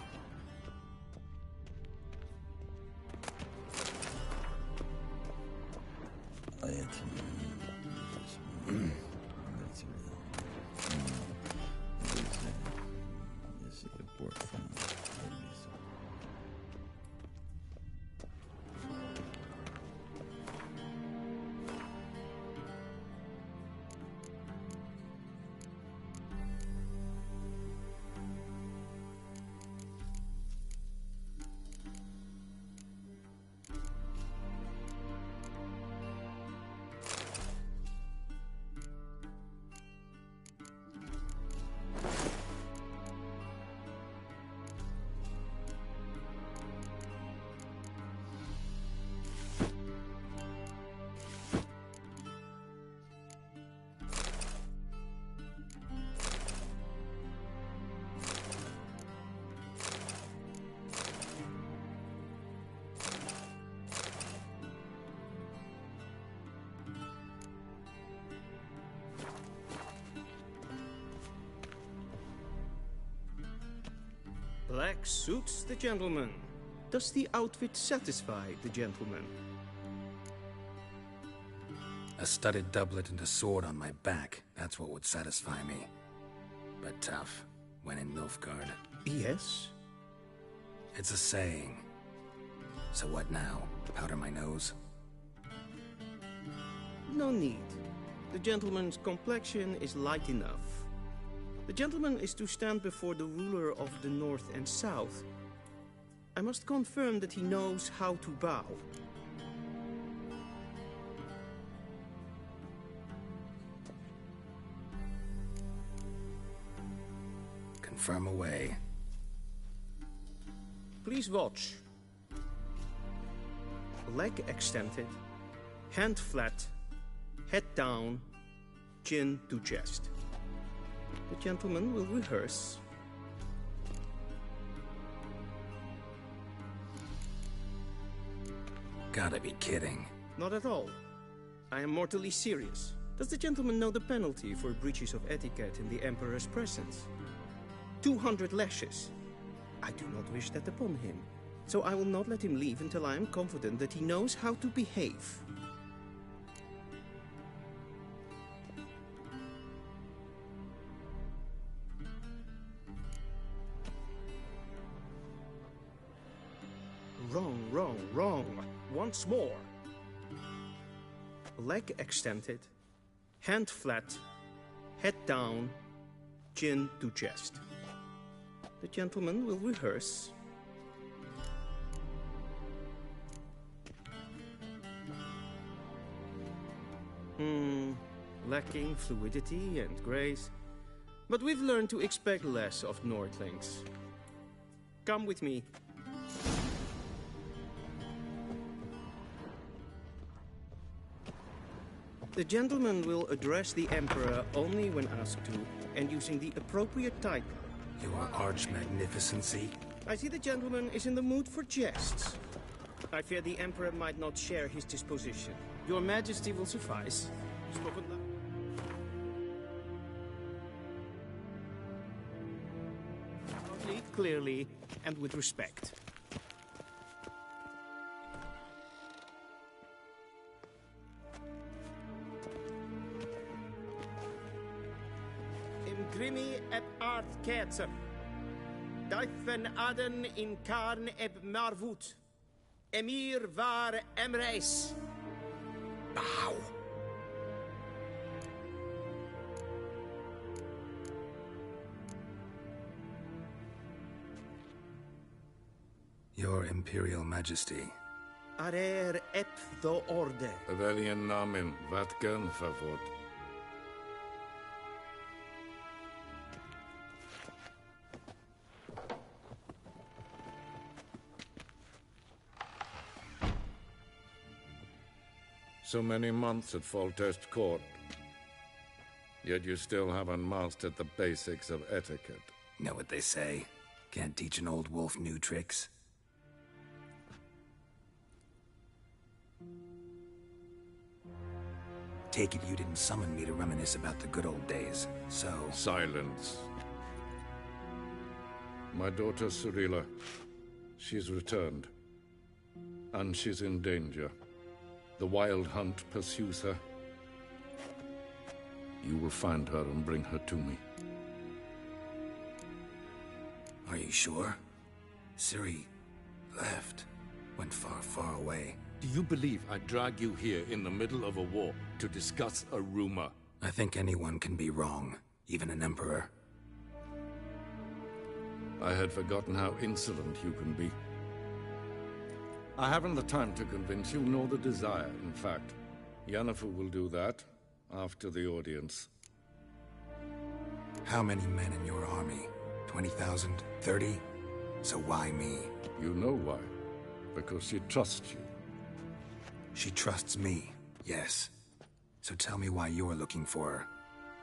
Black suits the gentleman. Does the outfit satisfy the gentleman? A studded doublet and a sword on my back, that's what would satisfy me. But tough, when in Nilfgaard. Yes? It's a saying. So what now? Powder my nose? No need. The gentleman's complexion is light enough. The gentleman is to stand before the ruler of the North and South. I must confirm that he knows how to bow. Confirm away. Please watch. Leg extended, hand flat, head down, chin to chest. The gentleman will rehearse. Gotta be kidding. Not at all. I am mortally serious. Does the gentleman know the penalty for breaches of etiquette in the Emperor's presence? 200 lashes. I do not wish that upon him, so I will not let him leave until I am confident that he knows how to behave. Wrong, wrong, wrong. Once more. Leg extended, hand flat, head down, chin to chest. The gentleman will rehearse. Lacking fluidity and grace. But we've learned to expect less of Nordlings. Come with me. The gentleman will address the Emperor only when asked to, and using the appropriate title. Your arch-magnificency? I see the gentleman is in the mood for jests. I fear the Emperor might not share his disposition. Your Majesty will suffice. Spoken loud. Clearly, and with respect. Grimi eb art ketzer. Daifen aden in karn eb marvut. Emir var emreis. Bow. Your Imperial Majesty. Arer ep do orde. Veljen namen, vatgen favort. So many months at Foltest Court. Yet you still haven't mastered the basics of etiquette. Know what they say? Can't teach an old wolf new tricks. Take it you didn't summon me to reminisce about the good old days, so... Silence. My daughter Cirilla, she's returned. And she's in danger. The Wild Hunt pursues her. You will find her and bring her to me. Are you sure? Ciri left. Went far, far away. Do you believe I'd drag you here in the middle of a war to discuss a rumor? I think anyone can be wrong, even an emperor. I had forgotten how insolent you can be. I haven't the time to convince you, nor the desire, in fact. Yennefer will do that after the audience. How many men in your army? 20,000? 30? So why me? You know why. Because she trusts you. She trusts me, yes. So tell me why you're looking for her.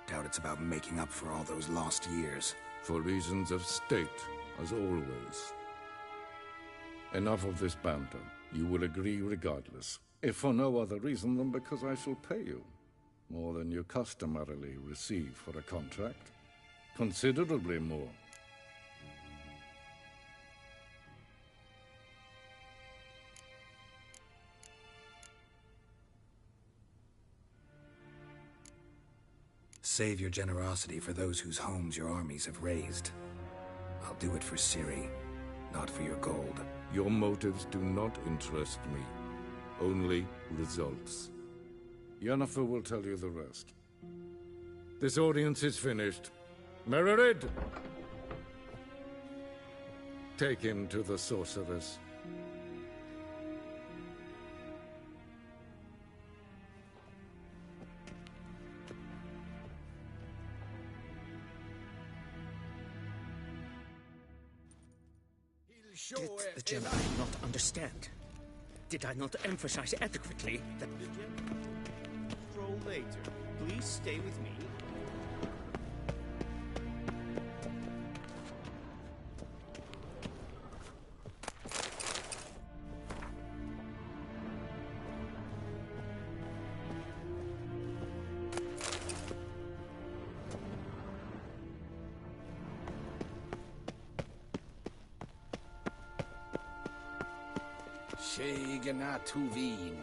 Doubt it's about making up for all those lost years. For reasons of state, as always. Enough of this banter. You will agree regardless. If for no other reason than because I shall pay you. More than you customarily receive for a contract. Considerably more. Save your generosity for those whose homes your armies have razed. I'll do it for Ciri, not for your gold. Your motives do not interest me. Only results. Yennefer will tell you the rest. This audience is finished. Mererid! Take him to the sorceress. Did the general not understand? Did I not emphasize adequately that... Stroll later. Please stay with me. Tuvin.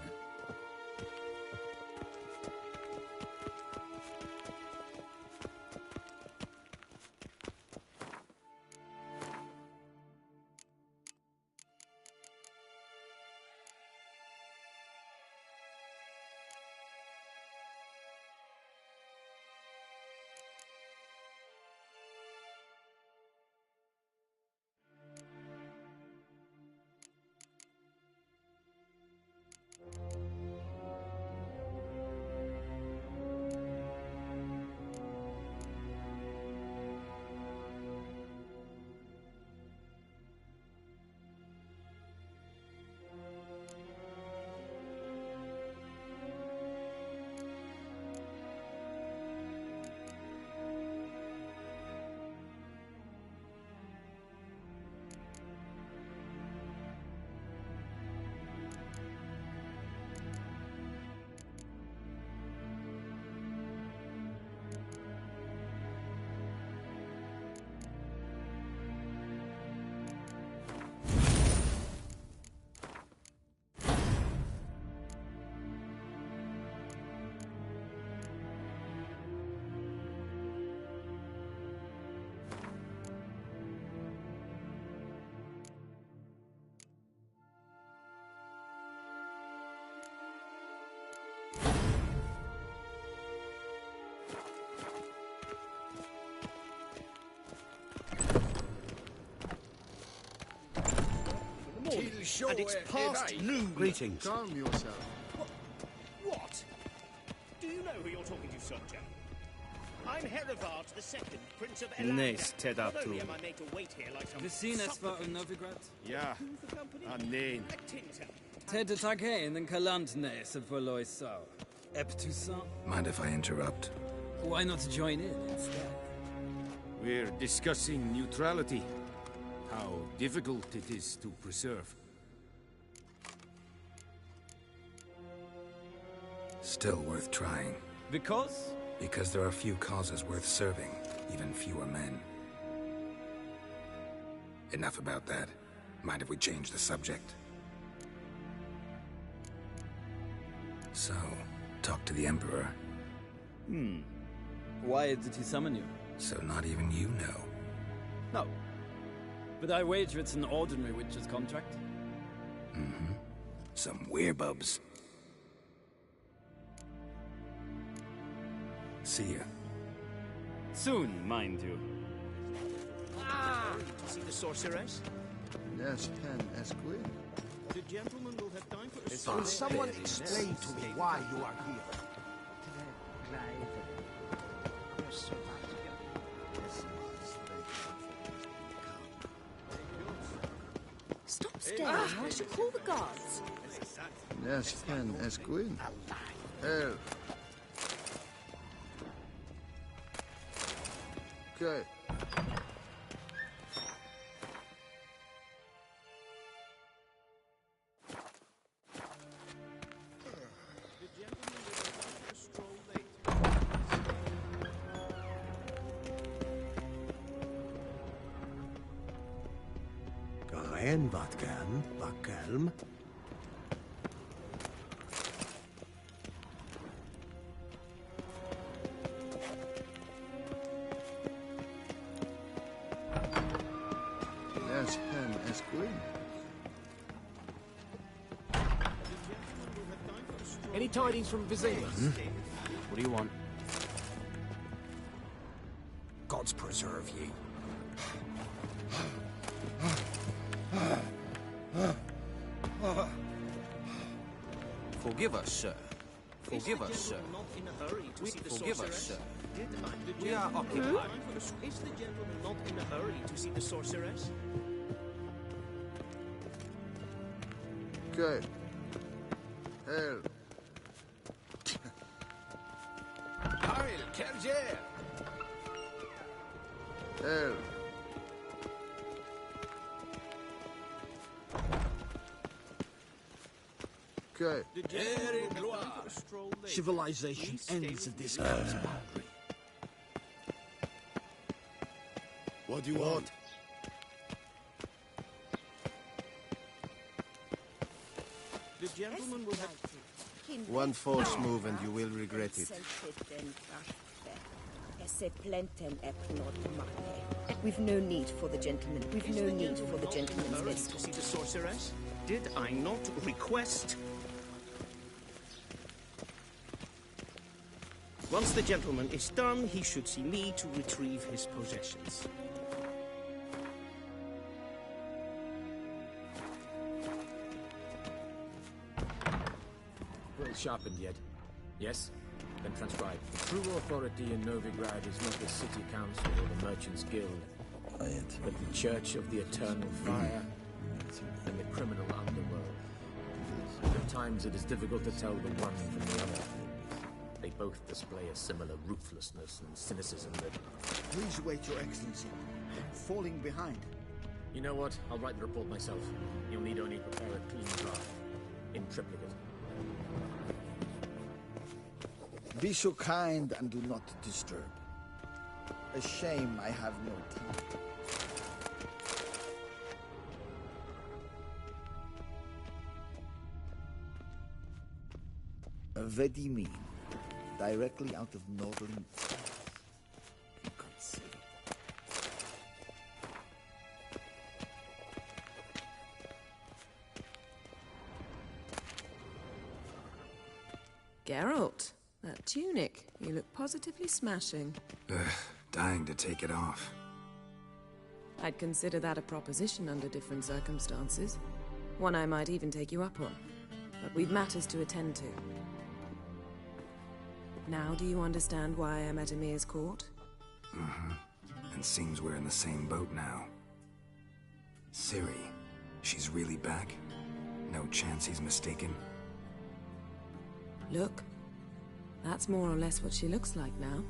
And it's past noon. Greetings. Calm yourself. What? Do you know who you're talking to, soldier? I'm Herivard II, Prince of Elandia. Nice, Ted Not Artur. only am I made to wait here like some Vicinus var supplicant, Novigrad? Ja, Anen. Ted Taghain and Kalantnes of Voloisau. Eptusan? Mind if I interrupt? Why not join in instead? We're discussing neutrality. How difficult it is to preserve. Still worth trying. Because? Because there are few causes worth serving, even fewer men. Enough about that. Mind if we change the subject? So, talk to the Emperor. Why did he summon you? So not even you know. No. But I wager it's an ordinary witcher's contract. Mm-hmm. Some werebubs. See ya. Soon, mind you. To see the sorceress? Yes, Pen Esquire. The gentleman will have time for a Will someone explain to me why you are here? Stop staring, or I shall call the guards. Yes, Pen Esquire. Hell. Okay. En wat kan, Bakkelm? Yes, Pen Esquire. Any tidings from Vizima? What do you want? Gods preserve ye. Forgive us, sir. Forgive us, sir. Forgive us, sir. We are occupied. Is the gentleman not in a hurry to see the sorceress? Okay. Hell. Haril, Kerjer! Hell. Okay. Civilization ends at this count's boundary. What do you want? The gentleman will have... One false move and you will regret it. We've no need for the gentleman. We've no need for the gentleman's To escort. see the sorceress? Did I not request? Once the gentleman is done, he should see me to retrieve his possessions. Well sharpened yet? Yes? Then transcribe. The true authority in Novigrad is not the city council or the merchants' guild, but the Church of the Eternal Fire and the criminal underworld. At times it is difficult to tell the one from the other. They both display a similar ruthlessness and cynicism that... Please wait, Your Excellency. Falling behind. You know what? I'll write the report myself. You'll need only prepare a clean draft. In triplicate. Be so kind and do not disturb. A shame I have no time. Vedimi, directly out of Nordling. You can't see. Geralt, that tunic. You look positively smashing. Dying to take it off. I'd consider that a proposition under different circumstances. One I might even take you up on. But we've matters to attend to. Now do you understand why I'm at Emir's court? Mm-hmm. And seems we're in the same boat now. Ciri, she's really back? No chance he's mistaken? Look, that's more or less what she looks like now.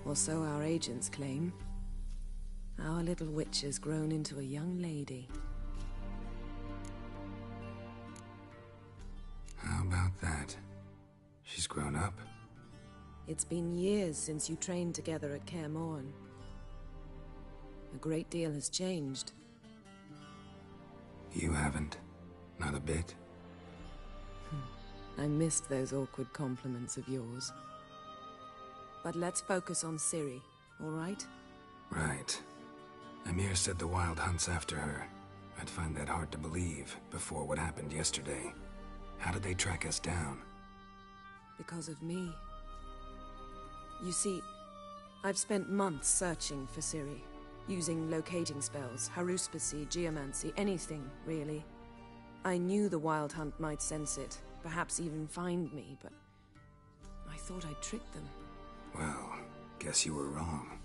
Or so our agents claim. Our little witch has grown into a young lady. How about that? She's grown up? It's been years since you trained together at Kaer Morhen. A great deal has changed. You haven't. Not a bit. I missed those awkward compliments of yours. But let's focus on Ciri, all right? Right. Emir said the Wild Hunt's after her. I'd find that hard to believe before what happened yesterday. How did they track us down? Because of me. You see, I've spent months searching for Ciri, using locating spells, haruspicy, geomancy, anything, really. I knew the Wild Hunt might sense it, perhaps even find me, but I thought I'd tricked them. Well, guess you were wrong.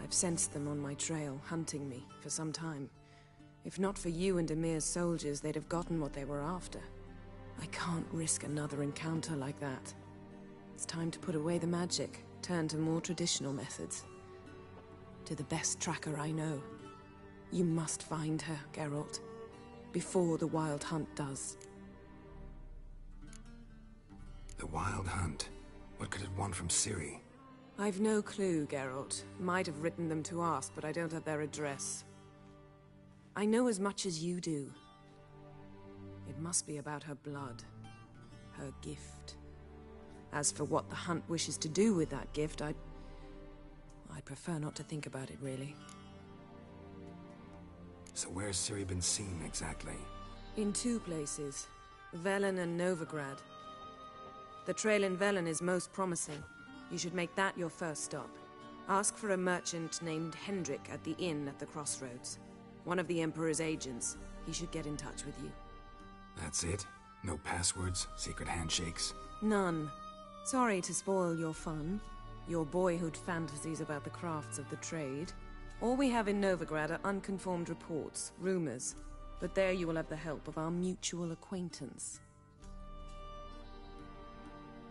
I've sensed them on my trail, hunting me, for some time. If not for you and Emir's soldiers, they'd have gotten what they were after. I can't risk another encounter like that. It's time to put away the magic, turn to more traditional methods. To the best tracker I know. You must find her, Geralt. Before the Wild Hunt does. The Wild Hunt? What could it want from Ciri? I've no clue, Geralt. Might have written them to ask, but I don't have their address. I know as much as you do. It must be about her blood. Her gift. As for what the Hunt wishes to do with that gift, I'd prefer not to think about it, really. So where's Ciri been seen, exactly? In two places. Velen and Novigrad. The trail in Velen is most promising. You should make that your first stop. Ask for a merchant named Hendrik at the inn at the crossroads. One of the Emperor's agents. He should get in touch with you. That's it? No passwords? Secret handshakes? None. Sorry to spoil your fun. Your boyhood fantasies about the crafts of the trade. All we have in Novigrad are unconfirmed reports, rumors. But there you will have the help of our mutual acquaintance.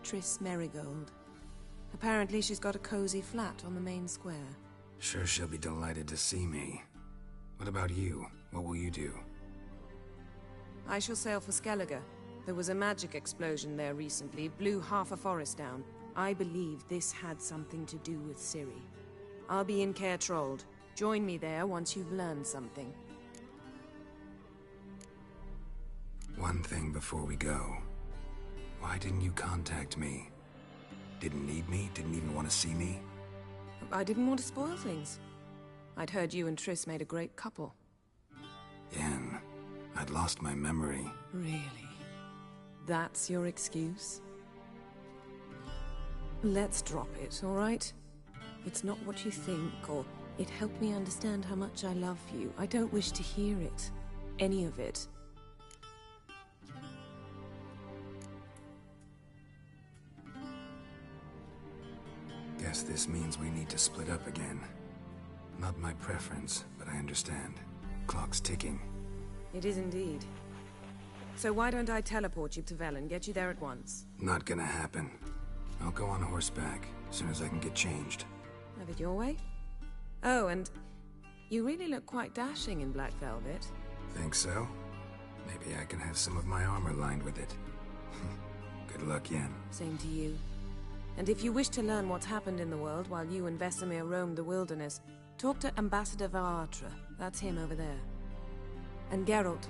Triss Merigold. Apparently she's got a cozy flat on the main square. Sure she'll be delighted to see me. What about you? What will you do? I shall sail for Skellige. There was a magic explosion there recently, blew half a forest down. I believe this had something to do with Ciri. I'll be in Caer Trold. Join me there once you've learned something. One thing before we go. Why didn't you contact me? Didn't need me? Didn't even want to see me? I didn't want to spoil things. I'd heard you and Triss made a great couple. Yen, I'd lost my memory. Really? That's your excuse? Let's drop it, all right? It's not what you think, or it helped me understand how much I love you. I don't wish to hear it. Any of it. Guess this means we need to split up again. Not my preference, but I understand. Clock's ticking. It is indeed. So why don't I teleport you to Velen, get you there at once? Not gonna happen. I'll go on horseback, as soon as I can get changed. Have it your way? Oh, and you really look quite dashing in black velvet. Think so? Maybe I can have some of my armor lined with it. Good luck, Yen. Same to you. And if you wish to learn what's happened in the world while you and Vesemir roamed the wilderness, talk to Ambassador Varatra. That's him over there. And Geralt,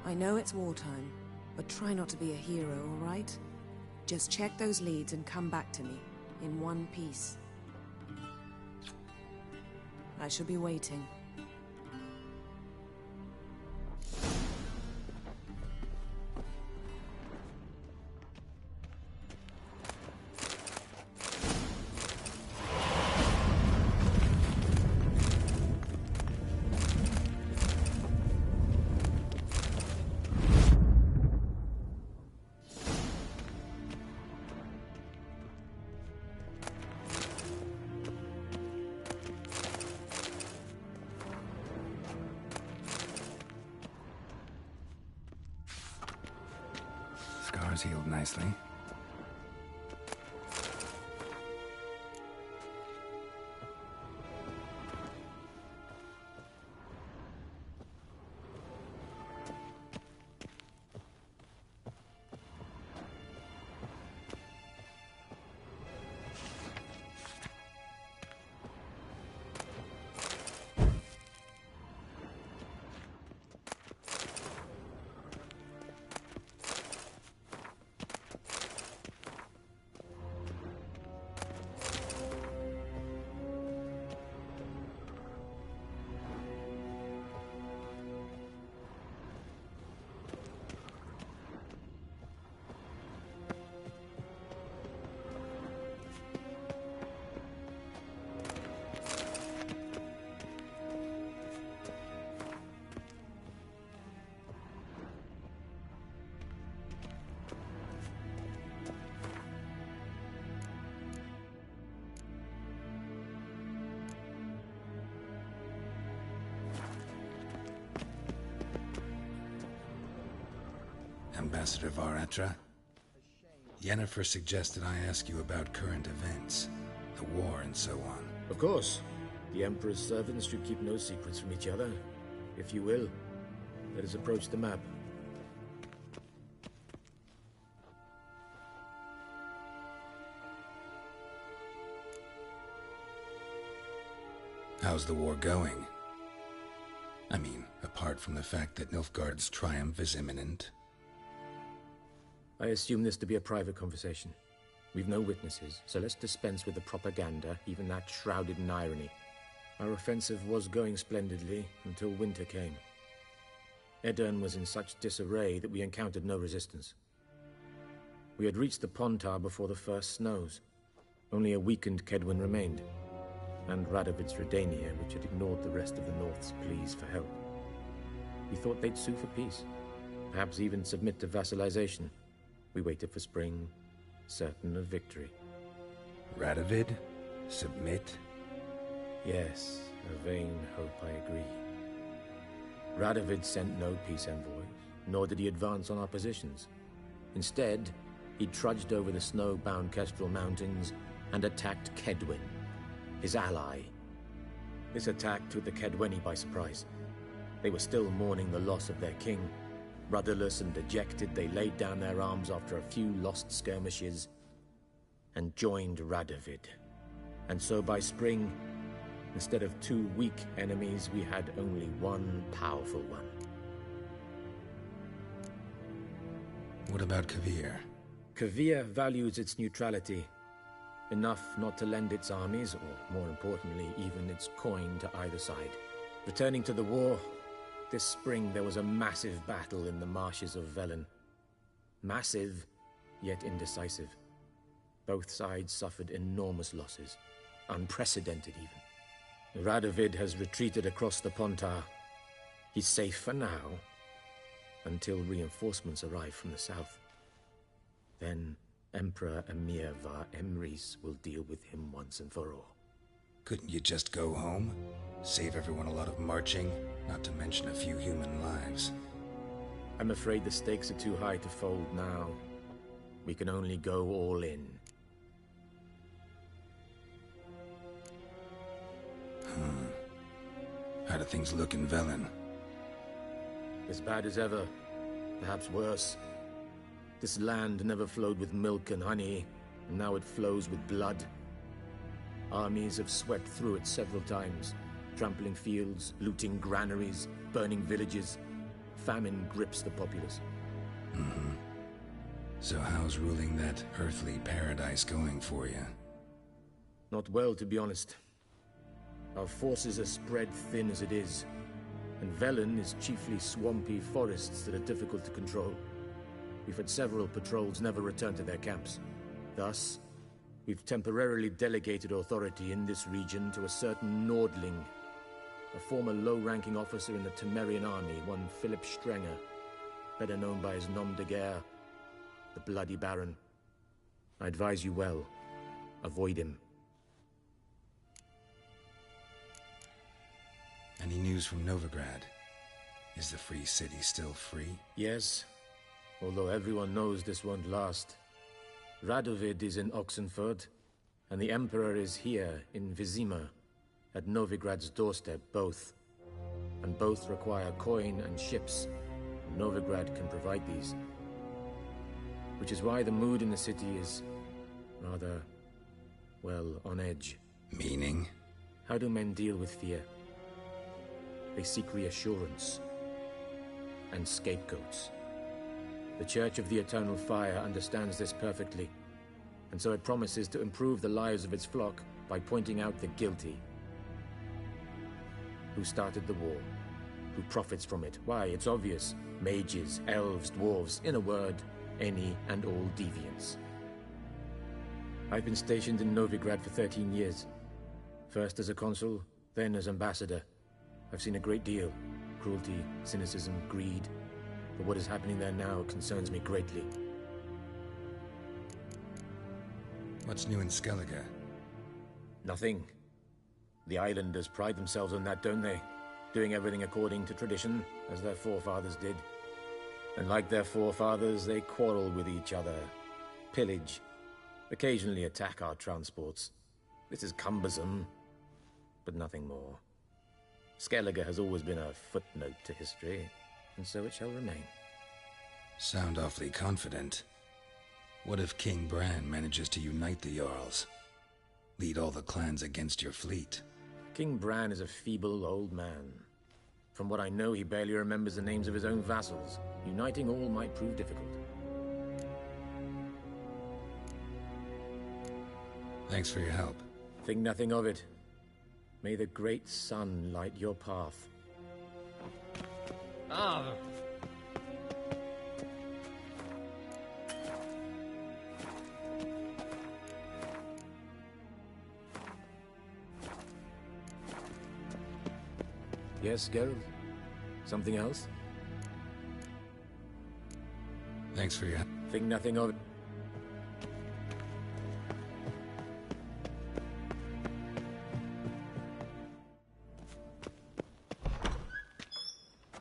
I know it's wartime, but try not to be a hero, all right? Just check those leads and come back to me, in one piece. I shall be waiting. Scars healed nicely. Ambassador Varatra? Yennefer suggested I ask you about current events, the war and so on. Of course. The Emperor's servants should keep no secrets from each other. If you will, let us approach the map. How's the war going? I mean, apart from the fact that Nilfgaard's triumph is imminent. I assume this to be a private conversation. We've no witnesses, so let's dispense with the propaganda, even that shrouded in irony. Our offensive was going splendidly until winter came. Edirn was in such disarray that we encountered no resistance. We had reached the Pontar before the first snows. Only a weakened Kedwen remained, and Radovid's Redania, which had ignored the rest of the North's pleas for help. We thought they'd sue for peace, perhaps even submit to vassalization. We waited for spring, certain of victory. Radovid? Submit? Yes, a vain hope, I agree. Radovid sent no peace envoys, nor did he advance on our positions. Instead, he trudged over the snow-bound Kestrel Mountains and attacked Kedwen, his ally. This attack took the Kedweni by surprise. They were still mourning the loss of their king. Rudderless and dejected, they laid down their arms after a few lost skirmishes and joined Radovid. And so by spring, instead of two weak enemies, we had only one powerful one. What about Kavir? Kavir values its neutrality, enough not to lend its armies, or more importantly, even its coin to either side. Returning to the war, this spring there was a massive battle in the marshes of Velen. Massive, yet indecisive. Both sides suffered enormous losses, unprecedented even. Radovid has retreated across the Pontar. He's safe for now, until reinforcements arrive from the south. Then Emperor Emir Var Emrys will deal with him once and for all. Couldn't you just go home? Save everyone a lot of marching, not to mention a few human lives. I'm afraid the stakes are too high to fold now. We can only go all in. How do things look in Velen? As bad as ever, perhaps worse. This land never flowed with milk and honey, and now it flows with blood. Armies have swept through it several times, trampling fields, looting granaries, burning villages. Famine grips the populace. So how's ruling that earthly paradise going for you? Not well, to be honest. Our forces are spread thin as it is, and Velen is chiefly swampy forests that are difficult to control. We've had several patrols never return to their camps. Thus, we've temporarily delegated authority in this region to a certain Nordling, a former low-ranking officer in the Temerian army, one Philip Strenger, better known by his nom de guerre, the Bloody Baron. I advise you well. Avoid him. Any news from Novigrad? Is the free city still free? Yes, although everyone knows this won't last. Radovid is in Oxenford, and the Emperor is here in Vizima, at Novigrad's doorstep, both. And both require coin and ships. Novigrad can provide these. Which is why the mood in the city is rather, well, on edge. Meaning? How do men deal with fear? They seek reassurance and scapegoats. The Church of the Eternal Fire understands this perfectly, and so it promises to improve the lives of its flock by pointing out the guilty. Who started the war? Who profits from it? Why, it's obvious. Mages, elves, dwarves, in a word, any and all deviants. I've been stationed in Novigrad for 13 years. First as a consul, then as ambassador. I've seen a great deal. Cruelty, cynicism, greed. But what is happening there now concerns me greatly. What's new in Skellige? Nothing. The islanders pride themselves on that, don't they? Doing everything according to tradition, as their forefathers did. And like their forefathers, they quarrel with each other, pillage, occasionally attack our transports. This is cumbersome, but nothing more. Skellige has always been a footnote to history, and so it shall remain. Sound awfully confident. What if King Bran manages to unite the Jarls? Lead all the clans against your fleet? King Bran is a feeble old man. From what I know, he barely remembers the names of his own vassals. Uniting all might prove difficult. Thanks for your help. Think nothing of it. May the great sun light your path. Ah. Yes, Geralt? Something else? Thanks for your help. Think nothing of it.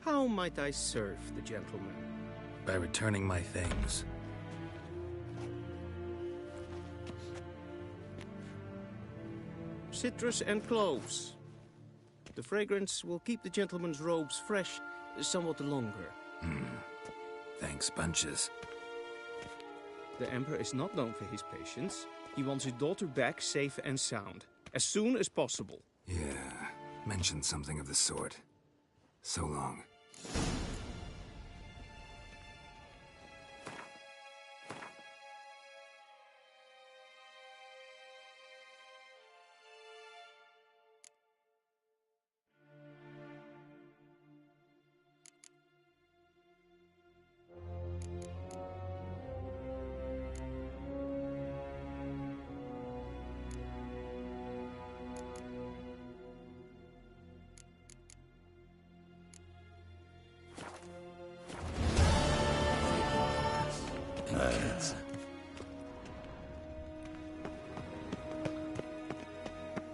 How might I serve the gentleman? By returning my things. Citrus and cloves. The fragrance will keep the gentleman's robes fresh somewhat longer. Thanks, bunches. The Emperor is not known for his patience. He wants his daughter back safe and sound, as soon as possible. Yeah, mentioned something of the sort. So long.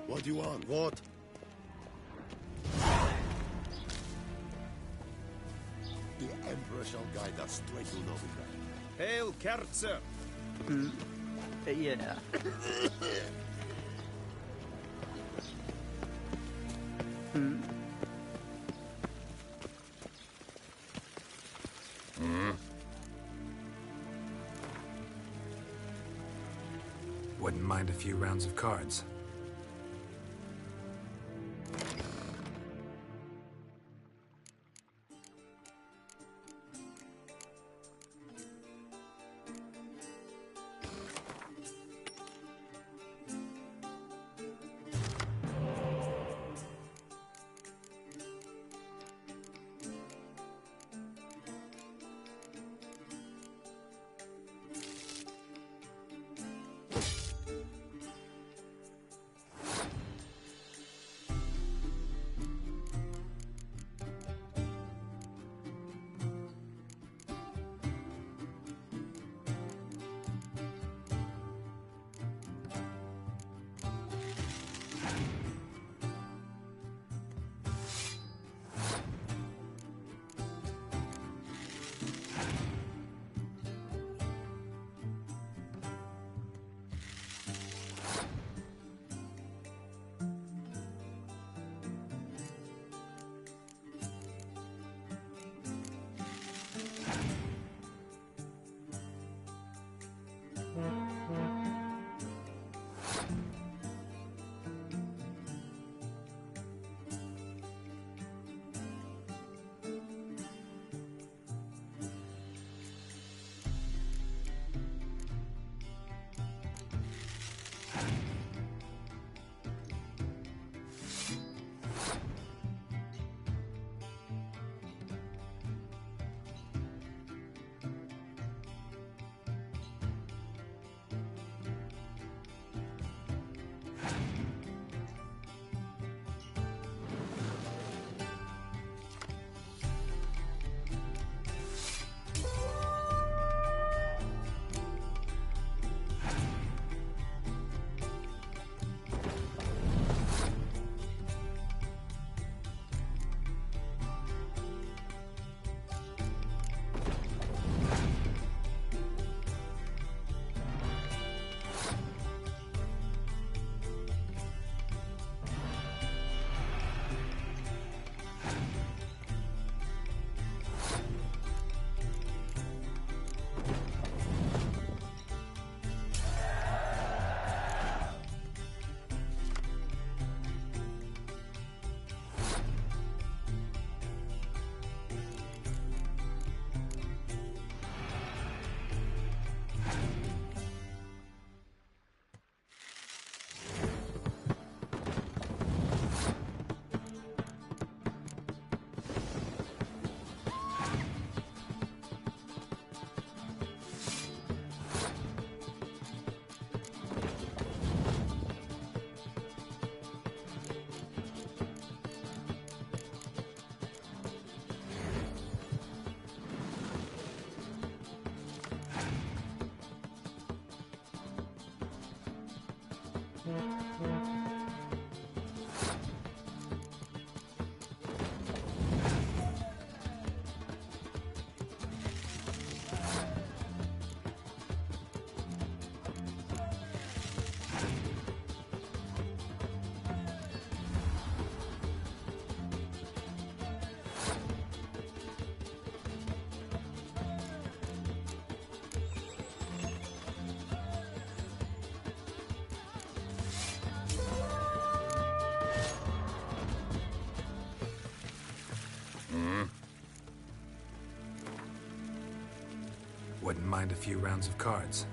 What do you want? What? The Emperor shall guide us straight to Novigrad. Hail, Kerzer! Yeah. Wouldn't mind a few rounds of cards. Wouldn't mind a few rounds of cards.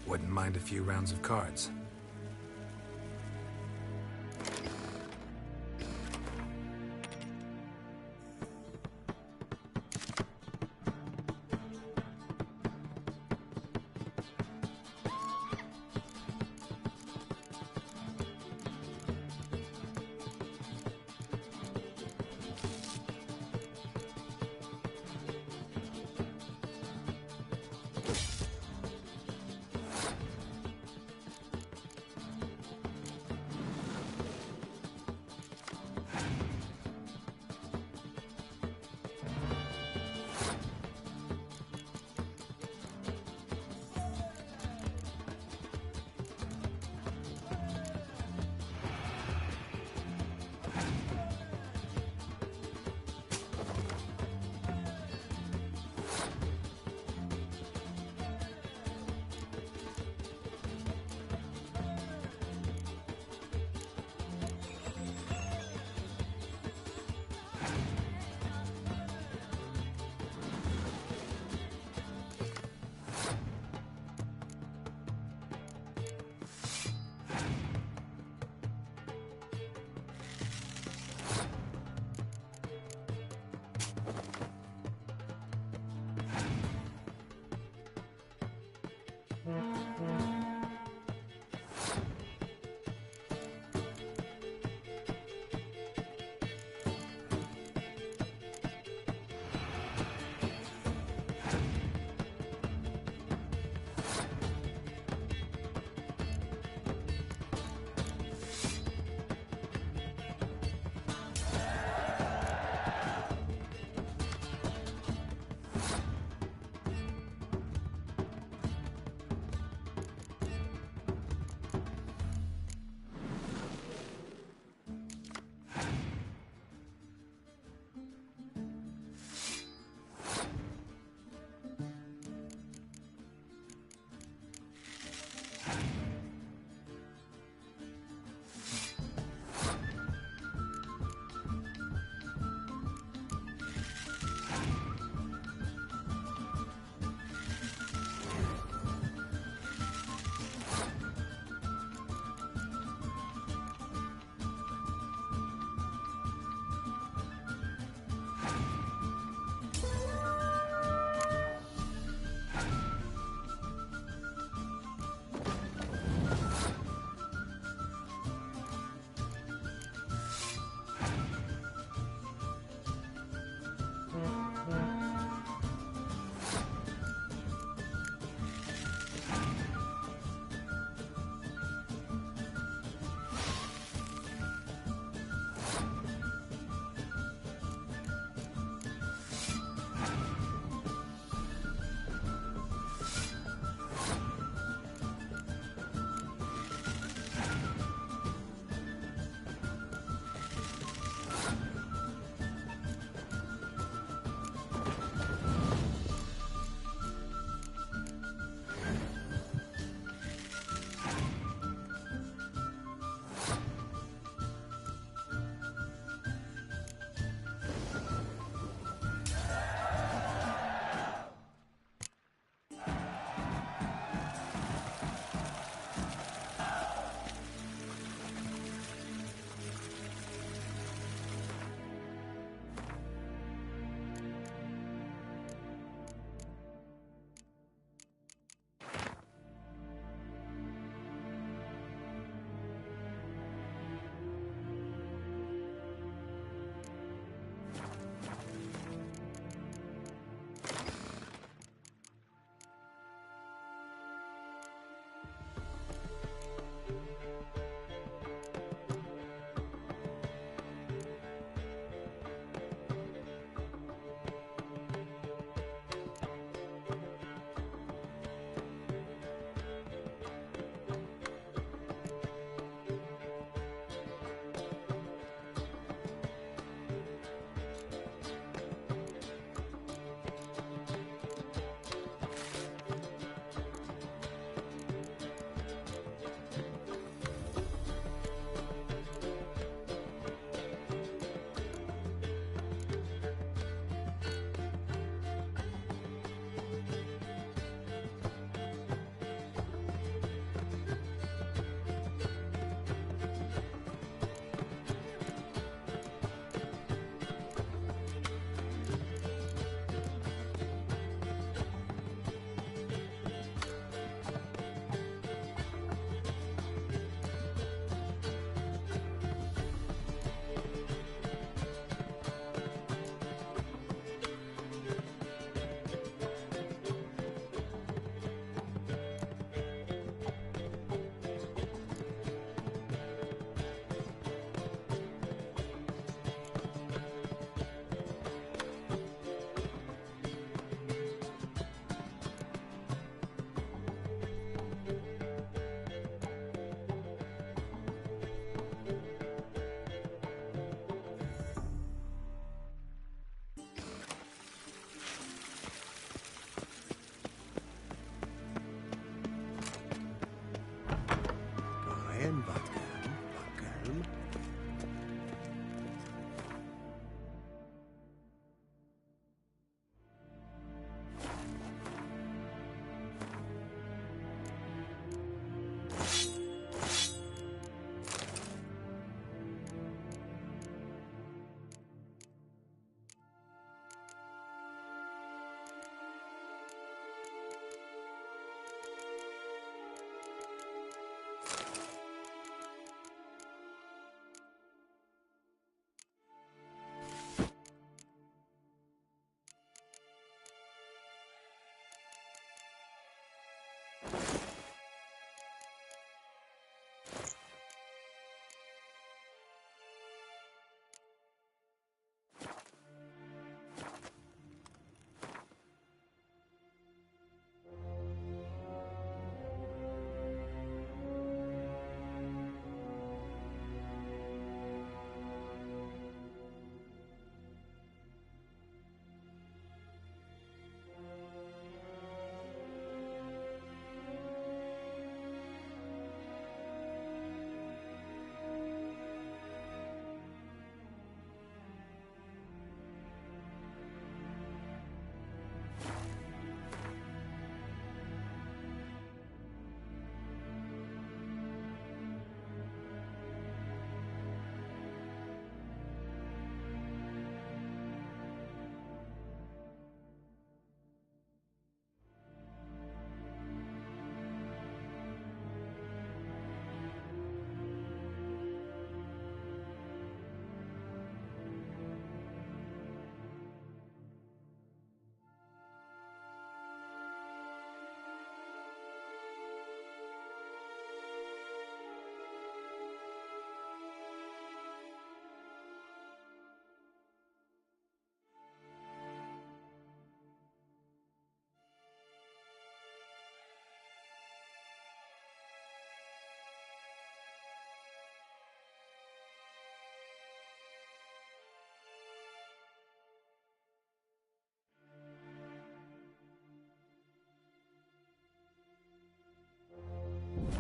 Wouldn't mind a few rounds of cards.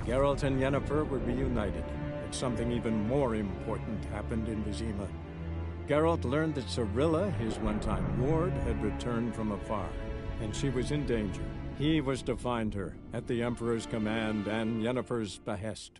Geralt and Yennefer were reunited, but something even more important happened in Vizima. Geralt learned that Cirilla, his one-time ward, had returned from afar, and she was in danger. He was to find her, at the Emperor's command and Yennefer's behest.